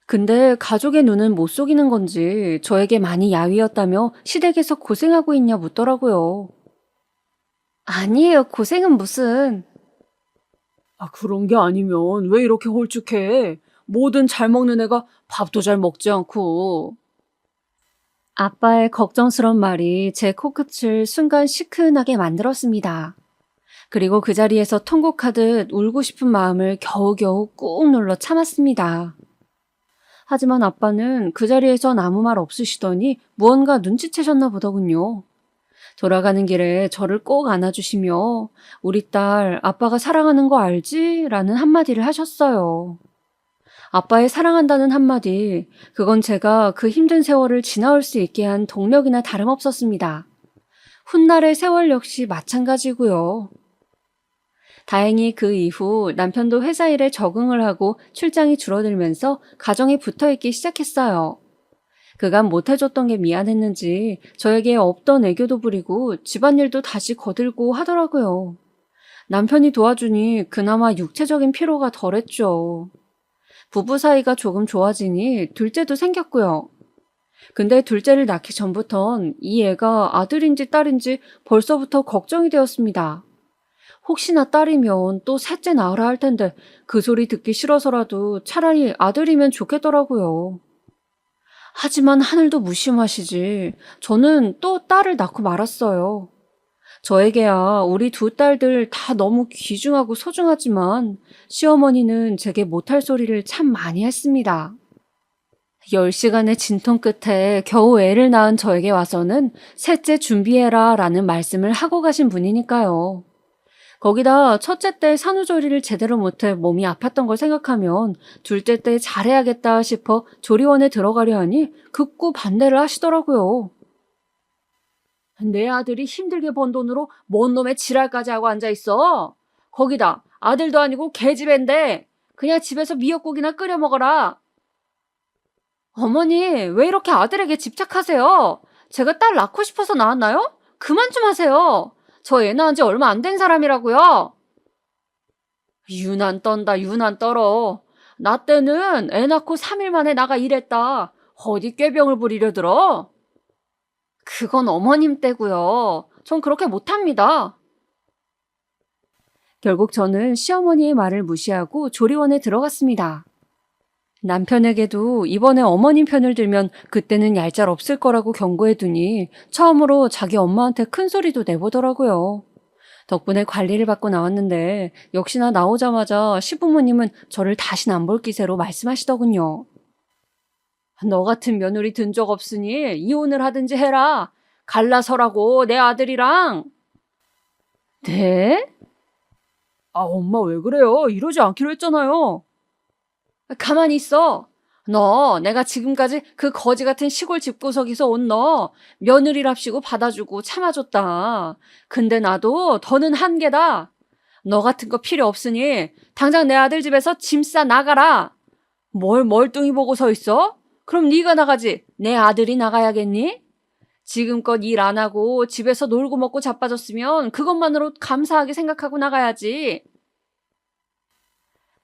근데 가족의 눈은 못 속이는 건지 저에게 많이 야위었다며 시댁에서 고생하고 있냐 묻더라고요. 아니에요, 고생은 무슨. 그런 게 아니면 왜 이렇게 홀쭉해? 뭐든 잘 먹는 애가 밥도 잘 먹지 않고. 아빠의 걱정스런 말이 제 코끝을 순간 시큰하게 만들었습니다. 그리고 그 자리에서 통곡하듯 울고 싶은 마음을 겨우겨우 꾹 눌러 참았습니다. 하지만 아빠는 그 자리에선 아무 말 없으시더니 무언가 눈치채셨나 보더군요. 돌아가는 길에 저를 꼭 안아주시며 우리 딸 아빠가 사랑하는 거 알지? 라는 한마디를 하셨어요. 아빠의 사랑한다는 한마디, 그건 제가 그 힘든 세월을 지나올 수 있게 한 동력이나 다름없었습니다. 훗날의 세월 역시 마찬가지고요. 다행히 그 이후 남편도 회사 일에 적응을 하고 출장이 줄어들면서 가정에 붙어있기 시작했어요. 그간 못해줬던 게 미안했는지 저에게 없던 애교도 부리고 집안일도 다시 거들고 하더라고요. 남편이 도와주니 그나마 육체적인 피로가 덜했죠. 부부 사이가 조금 좋아지니 둘째도 생겼고요. 근데 둘째를 낳기 전부턴 이 애가 아들인지 딸인지 벌써부터 걱정이 되었습니다. 혹시나 딸이면 또 셋째 낳으라 할 텐데 그 소리 듣기 싫어서라도 차라리 아들이면 좋겠더라고요. 하지만 하늘도 무심하시지. 저는 또 딸을 낳고 말았어요. 저에게야 우리 두 딸들 다 너무 귀중하고 소중하지만 시어머니는 제게 못할 소리를 참 많이 했습니다. 10시간의 진통 끝에 겨우 애를 낳은 저에게 와서는 셋째 준비해라 라는 말씀을 하고 가신 분이니까요. 거기다 첫째 때 산후조리를 제대로 못해 몸이 아팠던 걸 생각하면 둘째 때 잘해야겠다 싶어 조리원에 들어가려 하니 극구 반대를 하시더라고요. 내 아들이 힘들게 번 돈으로 뭔 놈의 지랄까지 하고 앉아있어. 거기다 아들도 아니고 계집애인데 그냥 집에서 미역국이나 끓여 먹어라. 어머니, 왜 이렇게 아들에게 집착하세요? 제가 딸 낳고 싶어서 낳았나요? 그만 좀 하세요. 저 애 낳은 지 얼마 안 된 사람이라고요. 유난 떤다, 유난 떨어. 나 때는 애 낳고 3일 만에 나가 일했다. 어디 꾀병을 부리려 들어? 그건 어머님 때고요. 전 그렇게 못합니다. 결국 저는 시어머니의 말을 무시하고 조리원에 들어갔습니다. 남편에게도 이번에 어머님 편을 들면 그때는 얄짤 없을 거라고 경고해두니 처음으로 자기 엄마한테 큰 소리도 내보더라고요. 덕분에 관리를 받고 나왔는데 역시나 나오자마자 시부모님은 저를 다신 안 볼 기세로 말씀하시더군요. 너 같은 며느리 든 적 없으니 이혼을 하든지 해라. 갈라서라고 내 아들이랑. 네? 엄마 왜 그래요? 이러지 않기로 했잖아요. 가만히 있어. 너 내가 지금까지 그 거지 같은 시골 집구석에서 온 너 며느리랍시고 받아주고 참아줬다. 근데 나도 더는 한계다. 너 같은 거 필요 없으니 당장 내 아들 집에서 짐 싸 나가라. 뭘 멀뚱히 보고 서 있어? 그럼 네가 나가지. 내 아들이 나가야겠니? 지금껏 일 안 하고 집에서 놀고 먹고 자빠졌으면 그것만으로 감사하게 생각하고 나가야지.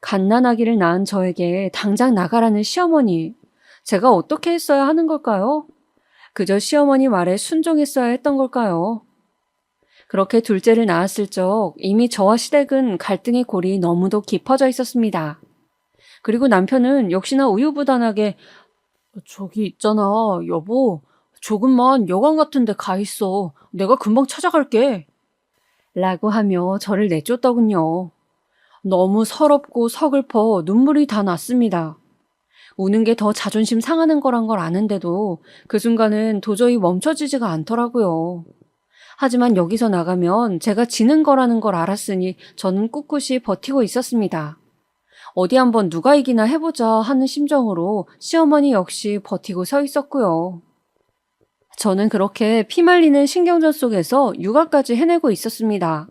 갓난아기를 낳은 저에게 당장 나가라는 시어머니. 제가 어떻게 했어야 하는 걸까요? 그저 시어머니 말에 순종했어야 했던 걸까요? 그렇게 둘째를 낳았을 적 이미 저와 시댁은 갈등의 골이 너무도 깊어져 있었습니다. 그리고 남편은 역시나 우유부단하게 저기 있잖아, 여보. 조금만 여관 같은 데 가 있어. 내가 금방 찾아갈게. 라고 하며 저를 내쫓더군요. 너무 서럽고 서글퍼 눈물이 다 났습니다. 우는 게 더 자존심 상하는 거란 걸 아는데도 그 순간은 도저히 멈춰지지가 않더라고요. 하지만 여기서 나가면 제가 지는 거라는 걸 알았으니 저는 꿋꿋이 버티고 있었습니다. 어디 한번 누가 이기나 해보자 하는 심정으로 시어머니 역시 버티고 서 있었고요. 저는 그렇게 피말리는 신경전 속에서 육아까지 해내고 있었습니다.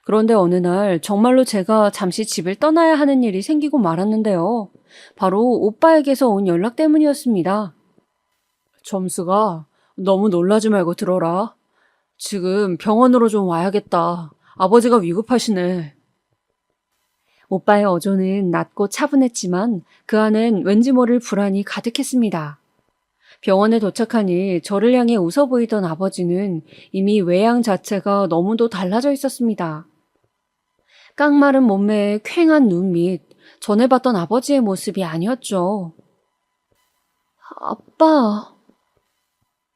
그런데 어느 날 정말로 제가 잠시 집을 떠나야 하는 일이 생기고 말았는데요. 바로 오빠에게서 온 연락 때문이었습니다. 점수가 너무 놀라지 말고 들어라. 지금 병원으로 좀 와야겠다. 아버지가 위급하시네. 오빠의 어조는 낮고 차분했지만 그 안엔 왠지 모를 불안이 가득했습니다. 병원에 도착하니 저를 향해 웃어 보이던 아버지는 이미 외양 자체가 너무도 달라져 있었습니다. 깡마른 몸매에 퀭한 눈 밑 전에 봤던 아버지의 모습이 아니었죠. 아빠,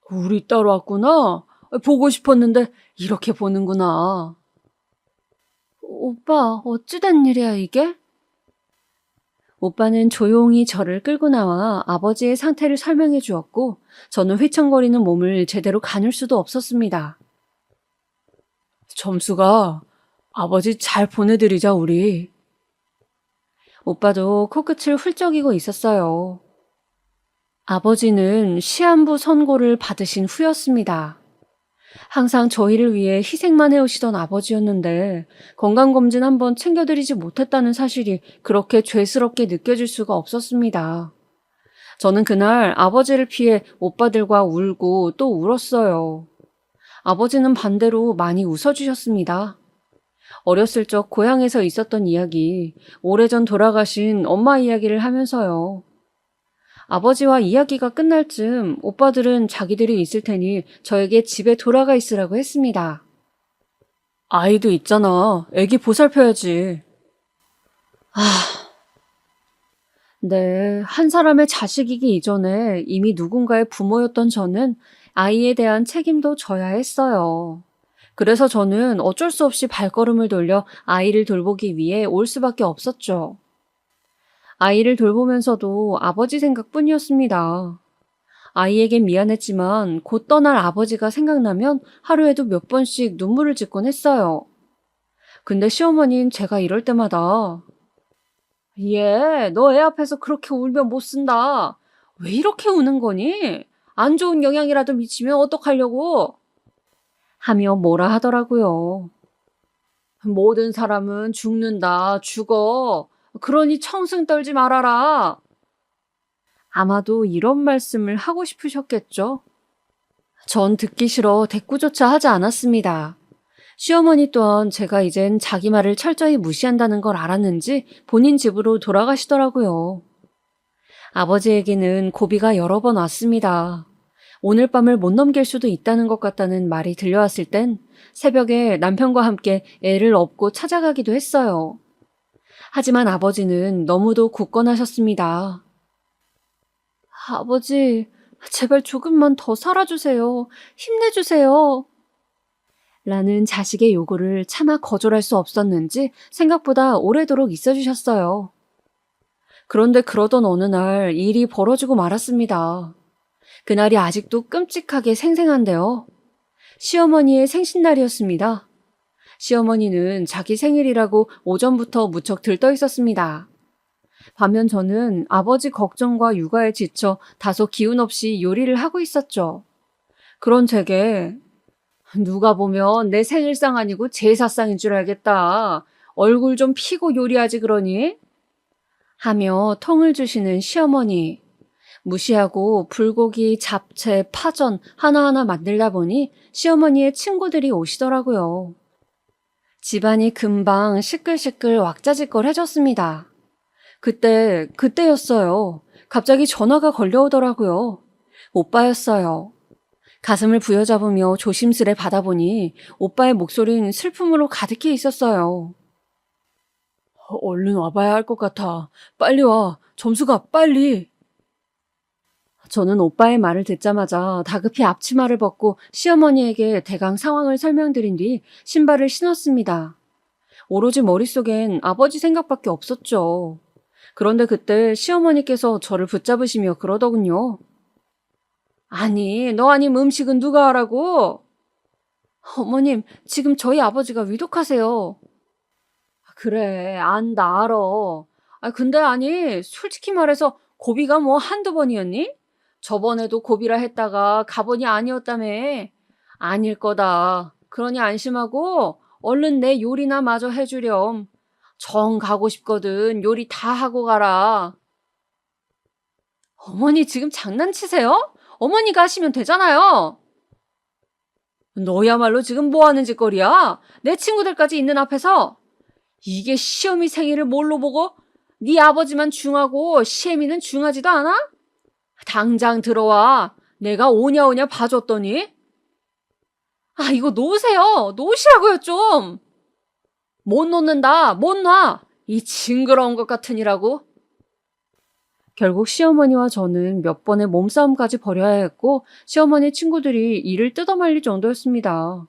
우리 딸 왔구나. 보고 싶었는데 이렇게 보는구나. 오빠, 어찌된 일이야, 이게? 오빠는 조용히 저를 끌고 나와 아버지의 상태를 설명해 주었고, 저는 휘청거리는 몸을 제대로 가눌 수도 없었습니다. 점수가 아버지 잘 보내드리자, 우리. 오빠도 코끝을 훌쩍이고 있었어요. 아버지는 시한부 선고를 받으신 후였습니다. 항상 저희를 위해 희생만 해오시던 아버지였는데 건강검진 한번 챙겨드리지 못했다는 사실이 그렇게 죄스럽게 느껴질 수가 없었습니다. 저는 그날 아버지를 피해 오빠들과 울고 또 울었어요. 아버지는 반대로 많이 웃어주셨습니다. 어렸을 적 고향에서 있었던 이야기, 오래전 돌아가신 엄마 이야기를 하면서요. 아버지와 이야기가 끝날 즈음 오빠들은 자기들이 있을 테니 저에게 집에 돌아가 있으라고 했습니다. 아이도 있잖아. 애기 보살펴야지. 아, 네. 한 사람의 자식이기 이전에 이미 누군가의 부모였던 저는 아이에 대한 책임도 져야 했어요. 그래서 저는 어쩔 수 없이 발걸음을 돌려 아이를 돌보기 위해 올 수밖에 없었죠. 아이를 돌보면서도 아버지 생각뿐이었습니다. 아이에겐 미안했지만 곧 떠날 아버지가 생각나면 하루에도 몇 번씩 눈물을 짓곤 했어요. 근데 시어머니는 제가 이럴 때마다 얘, 너 애 앞에서 그렇게 울면 못 쓴다. 왜 이렇게 우는 거니? 안 좋은 영향이라도 미치면 어떡하려고? 하며 뭐라 하더라고요. 모든 사람은 죽는다, 죽어. 그러니 청승 떨지 말아라. 아마도 이런 말씀을 하고 싶으셨겠죠? 전 듣기 싫어 대꾸조차 하지 않았습니다. 시어머니 또한 제가 이젠 자기 말을 철저히 무시한다는 걸 알았는지 본인 집으로 돌아가시더라고요. 아버지에게는 고비가 여러 번 왔습니다. 오늘 밤을 못 넘길 수도 있다는 것 같다는 말이 들려왔을 땐 새벽에 남편과 함께 애를 업고 찾아가기도 했어요. 하지만 아버지는 너무도 굳건하셨습니다. 아버지, 제발 조금만 더 살아주세요. 힘내주세요. 라는 자식의 요구를 차마 거절할 수 없었는지 생각보다 오래도록 있어주셨어요. 그런데 그러던 어느 날 일이 벌어지고 말았습니다. 그날이 아직도 끔찍하게 생생한데요. 시어머니의 생신날이었습니다. 시어머니는 자기 생일이라고 오전부터 무척 들떠 있었습니다. 반면 저는 아버지 걱정과 육아에 지쳐 다소 기운 없이 요리를 하고 있었죠. 그런 제게 누가 보면 내 생일상 아니고 제사상인 줄 알겠다. 얼굴 좀 피고 요리하지 그러니? 하며 통을 주시는 시어머니. 무시하고 불고기, 잡채, 파전 하나하나 만들다 보니 시어머니의 친구들이 오시더라고요. 집안이 금방 시끌시끌 왁자지껄해졌습니다. 그때였어요. 갑자기 전화가 걸려오더라고요. 오빠였어요. 가슴을 부여잡으며 조심스레 받아보니 오빠의 목소리는 슬픔으로 가득해 있었어요. 얼른 와봐야 할 것 같아. 빨리 와. 점수가 빨리. 저는 오빠의 말을 듣자마자 다급히 앞치마를 벗고 시어머니에게 대강 상황을 설명드린 뒤 신발을 신었습니다. 오로지 머릿속엔 아버지 생각밖에 없었죠. 그런데 그때 시어머니께서 저를 붙잡으시며 그러더군요. 아니, 너 아님 음식은 누가 하라고? 어머님, 지금 저희 아버지가 위독하세요. 그래, 안다, 알아. 근데 아니, 솔직히 말해서 고비가 뭐 한두 번이었니? 저번에도 고비라 했다가 가번이 아니었다며. 아닐 거다. 그러니 안심하고 얼른 내 요리나 마저 해주렴. 정 가고 싶거든. 요리 다 하고 가라. 어머니 지금 장난치세요? 어머니가 하시면 되잖아요. 너야말로 지금 뭐 하는 짓거리야? 내 친구들까지 있는 앞에서. 이게 시어미 생일을 뭘로 보고? 네 아버지만 중하고 시애미는 중하지도 않아? 당장 들어와. 내가 오냐오냐 봐줬더니. 아, 이거 놓으세요. 놓으시라고요, 좀. 못 놓는다. 못 놔. 이 징그러운 것 같으니라고. 결국 시어머니와 저는 몇 번의 몸싸움까지 벌여야 했고 시어머니 친구들이 이를 뜯어말릴 정도였습니다.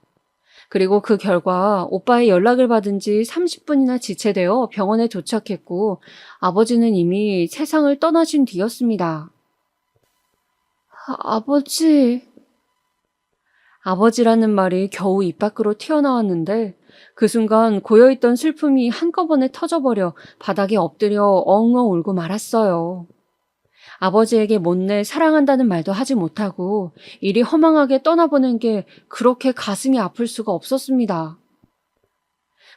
그리고 그 결과 오빠의 연락을 받은 지 30분이나 지체되어 병원에 도착했고 아버지는 이미 세상을 떠나신 뒤였습니다. 아버지... 아버지라는 말이 겨우 입 밖으로 튀어나왔는데 그 순간 고여있던 슬픔이 한꺼번에 터져버려 바닥에 엎드려 엉엉 울고 말았어요. 아버지에게 못내 사랑한다는 말도 하지 못하고 이리 허망하게 떠나보는 게 그렇게 가슴이 아플 수가 없었습니다.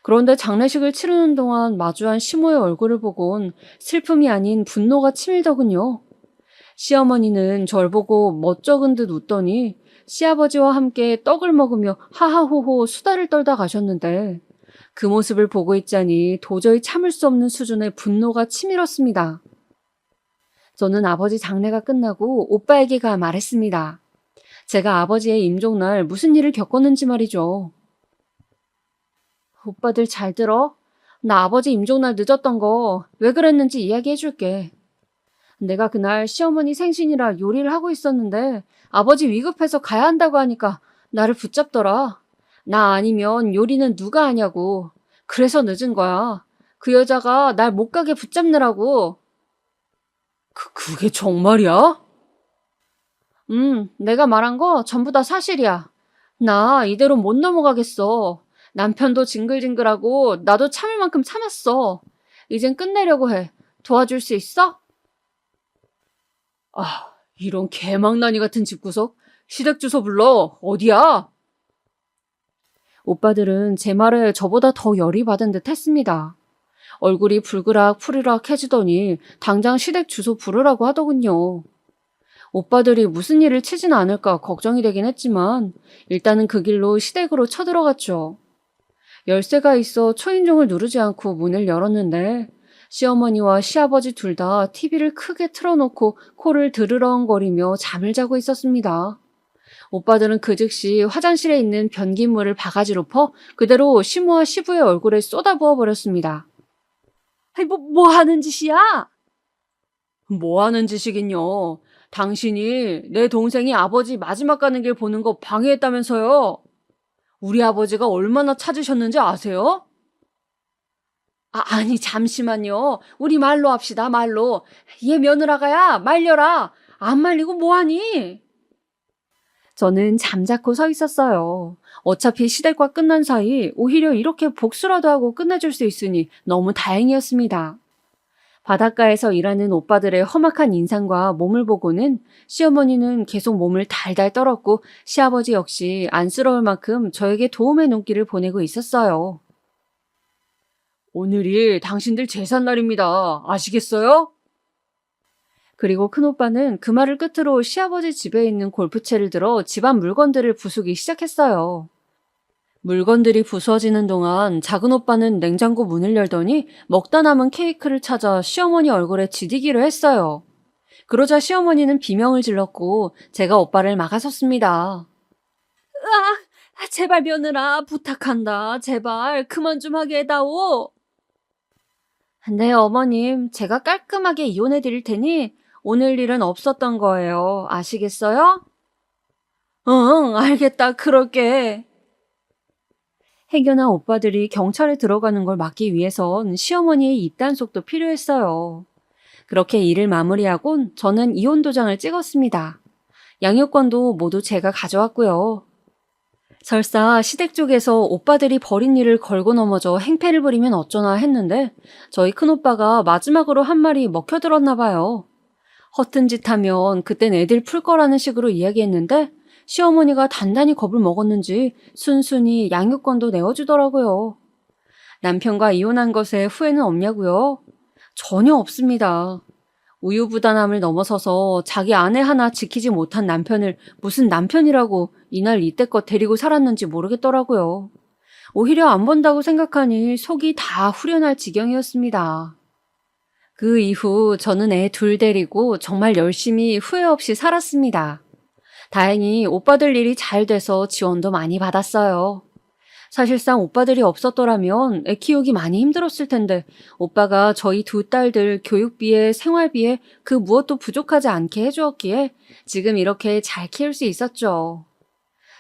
그런데 장례식을 치르는 동안 마주한 시모의 얼굴을 보곤 슬픔이 아닌 분노가 치밀더군요. 시어머니는 절 보고 멋쩍은 듯 웃더니 시아버지와 함께 떡을 먹으며 하하호호 수다를 떨다 가셨는데 그 모습을 보고 있자니 도저히 참을 수 없는 수준의 분노가 치밀었습니다. 저는 아버지 장례가 끝나고 오빠에게 말했습니다. 제가 아버지의 임종날 무슨 일을 겪었는지 말이죠. 오빠들 잘 들어? 나 아버지 임종날 늦었던 거 왜 그랬는지 이야기해줄게. 내가 그날 시어머니 생신이라 요리를 하고 있었는데 아버지 위급해서 가야 한다고 하니까 나를 붙잡더라. 나 아니면 요리는 누가 하냐고. 그래서 늦은 거야. 그 여자가 날 못 가게 붙잡느라고. 그게 정말이야? 내가 말한 거 전부 다 사실이야. 나 이대로 못 넘어가겠어. 남편도 징글징글하고 나도 참을 만큼 참았어. 이젠 끝내려고 해. 도와줄 수 있어? 아, 이런 개망나니 같은 집구석? 시댁 주소 불러. 어디야? 오빠들은 제 말에 저보다 더 열이 받은 듯 했습니다. 얼굴이 불그락 푸르락 해지더니 당장 시댁 주소 부르라고 하더군요. 오빠들이 무슨 일을 치진 않을까 걱정이 되긴 했지만 일단은 그 길로 시댁으로 쳐들어갔죠. 열쇠가 있어 초인종을 누르지 않고 문을 열었는데 시어머니와 시아버지 둘 다 TV를 크게 틀어놓고 코를 드르렁거리며 잠을 자고 있었습니다. 오빠들은 그 즉시 화장실에 있는 변기물을 바가지로 퍼 그대로 시모와 시부의 얼굴에 쏟아부어 버렸습니다. 아니, 뭐 하는 짓이야? 뭐 하는 짓이긴요. 당신이 내 동생이 아버지 마지막 가는 길 보는 거 방해했다면서요. 우리 아버지가 얼마나 찾으셨는지 아세요? 아니 잠시만요. 우리 말로 합시다, 말로. 얘 며느라가야 말려라. 안 말리고 뭐하니? 저는 잠자코 서 있었어요. 어차피 시댁과 끝난 사이 오히려 이렇게 복수라도 하고 끝내줄 수 있으니 너무 다행이었습니다. 바닷가에서 일하는 오빠들의 험악한 인상과 몸을 보고는 시어머니는 계속 몸을 달달 떨었고 시아버지 역시 안쓰러울 만큼 저에게 도움의 눈길을 보내고 있었어요. 오늘이 당신들 제삿날입니다. 아시겠어요? 그리고 큰오빠는 그 말을 끝으로 시아버지 집에 있는 골프채를 들어 집안 물건들을 부수기 시작했어요. 물건들이 부서지는 동안 작은오빠는 냉장고 문을 열더니 먹다 남은 케이크를 찾아 시어머니 얼굴에 지디기로 했어요. 그러자 시어머니는 비명을 질렀고 제가 오빠를 막아섰습니다. 제발 며느라 부탁한다. 제발 그만 좀 하게 해다오. 네 어머님, 제가 깔끔하게 이혼해 드릴 테니 오늘 일은 없었던 거예요. 아시겠어요? 응, 알겠다. 그럴게. 해교나 오빠들이 경찰에 들어가는 걸 막기 위해선 시어머니의 입단속도 필요했어요. 그렇게 일을 마무리하곤 저는 이혼 도장을 찍었습니다. 양육권도 모두 제가 가져왔고요. 설사 시댁 쪽에서 오빠들이 벌인 일을 걸고 넘어져 행패를 부리면 어쩌나 했는데 저희 큰오빠가 마지막으로 한 말이 먹혀들었나 봐요. 허튼 짓 하면 그땐 애들 풀 거라는 식으로 이야기했는데 시어머니가 단단히 겁을 먹었는지 순순히 양육권도 내어주더라고요. 남편과 이혼한 것에 후회는 없냐고요? 전혀 없습니다. 우유부단함을 넘어서서 자기 아내 하나 지키지 못한 남편을 무슨 남편이라고 이날 이때껏 데리고 살았는지 모르겠더라고요. 오히려 안 본다고 생각하니 속이 다 후련할 지경이었습니다. 그 이후 저는 애 둘 데리고 정말 열심히 후회 없이 살았습니다. 다행히 오빠들 일이 잘 돼서 지원도 많이 받았어요. 사실상 오빠들이 없었더라면 애 키우기 많이 힘들었을 텐데 오빠가 저희 두 딸들 교육비에 생활비에 그 무엇도 부족하지 않게 해주었기에 지금 이렇게 잘 키울 수 있었죠.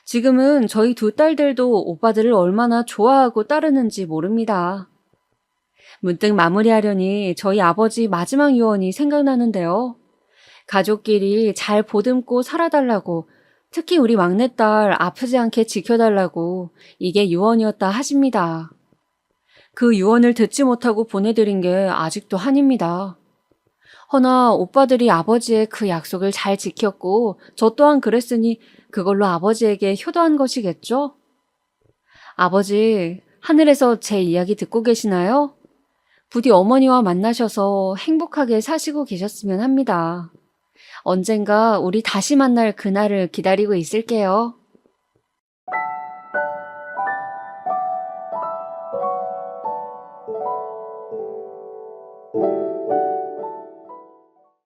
지금은 저희 두 딸들도 오빠들을 얼마나 좋아하고 따르는지 모릅니다. 문득 마무리하려니 저희 아버지 마지막 유언이 생각나는데요. 가족끼리 잘 보듬고 살아달라고, 특히 우리 막내딸 아프지 않게 지켜달라고 이게 유언이었다 하십니다. 그 유언을 듣지 못하고 보내드린 게 아직도 한입니다. 허나 오빠들이 아버지의 그 약속을 잘 지켰고 저 또한 그랬으니 그걸로 아버지에게 효도한 것이겠죠? 아버지, 하늘에서 제 이야기 듣고 계시나요? 부디 어머니와 만나셔서 행복하게 사시고 계셨으면 합니다. 언젠가 우리 다시 만날 그날을 기다리고 있을게요.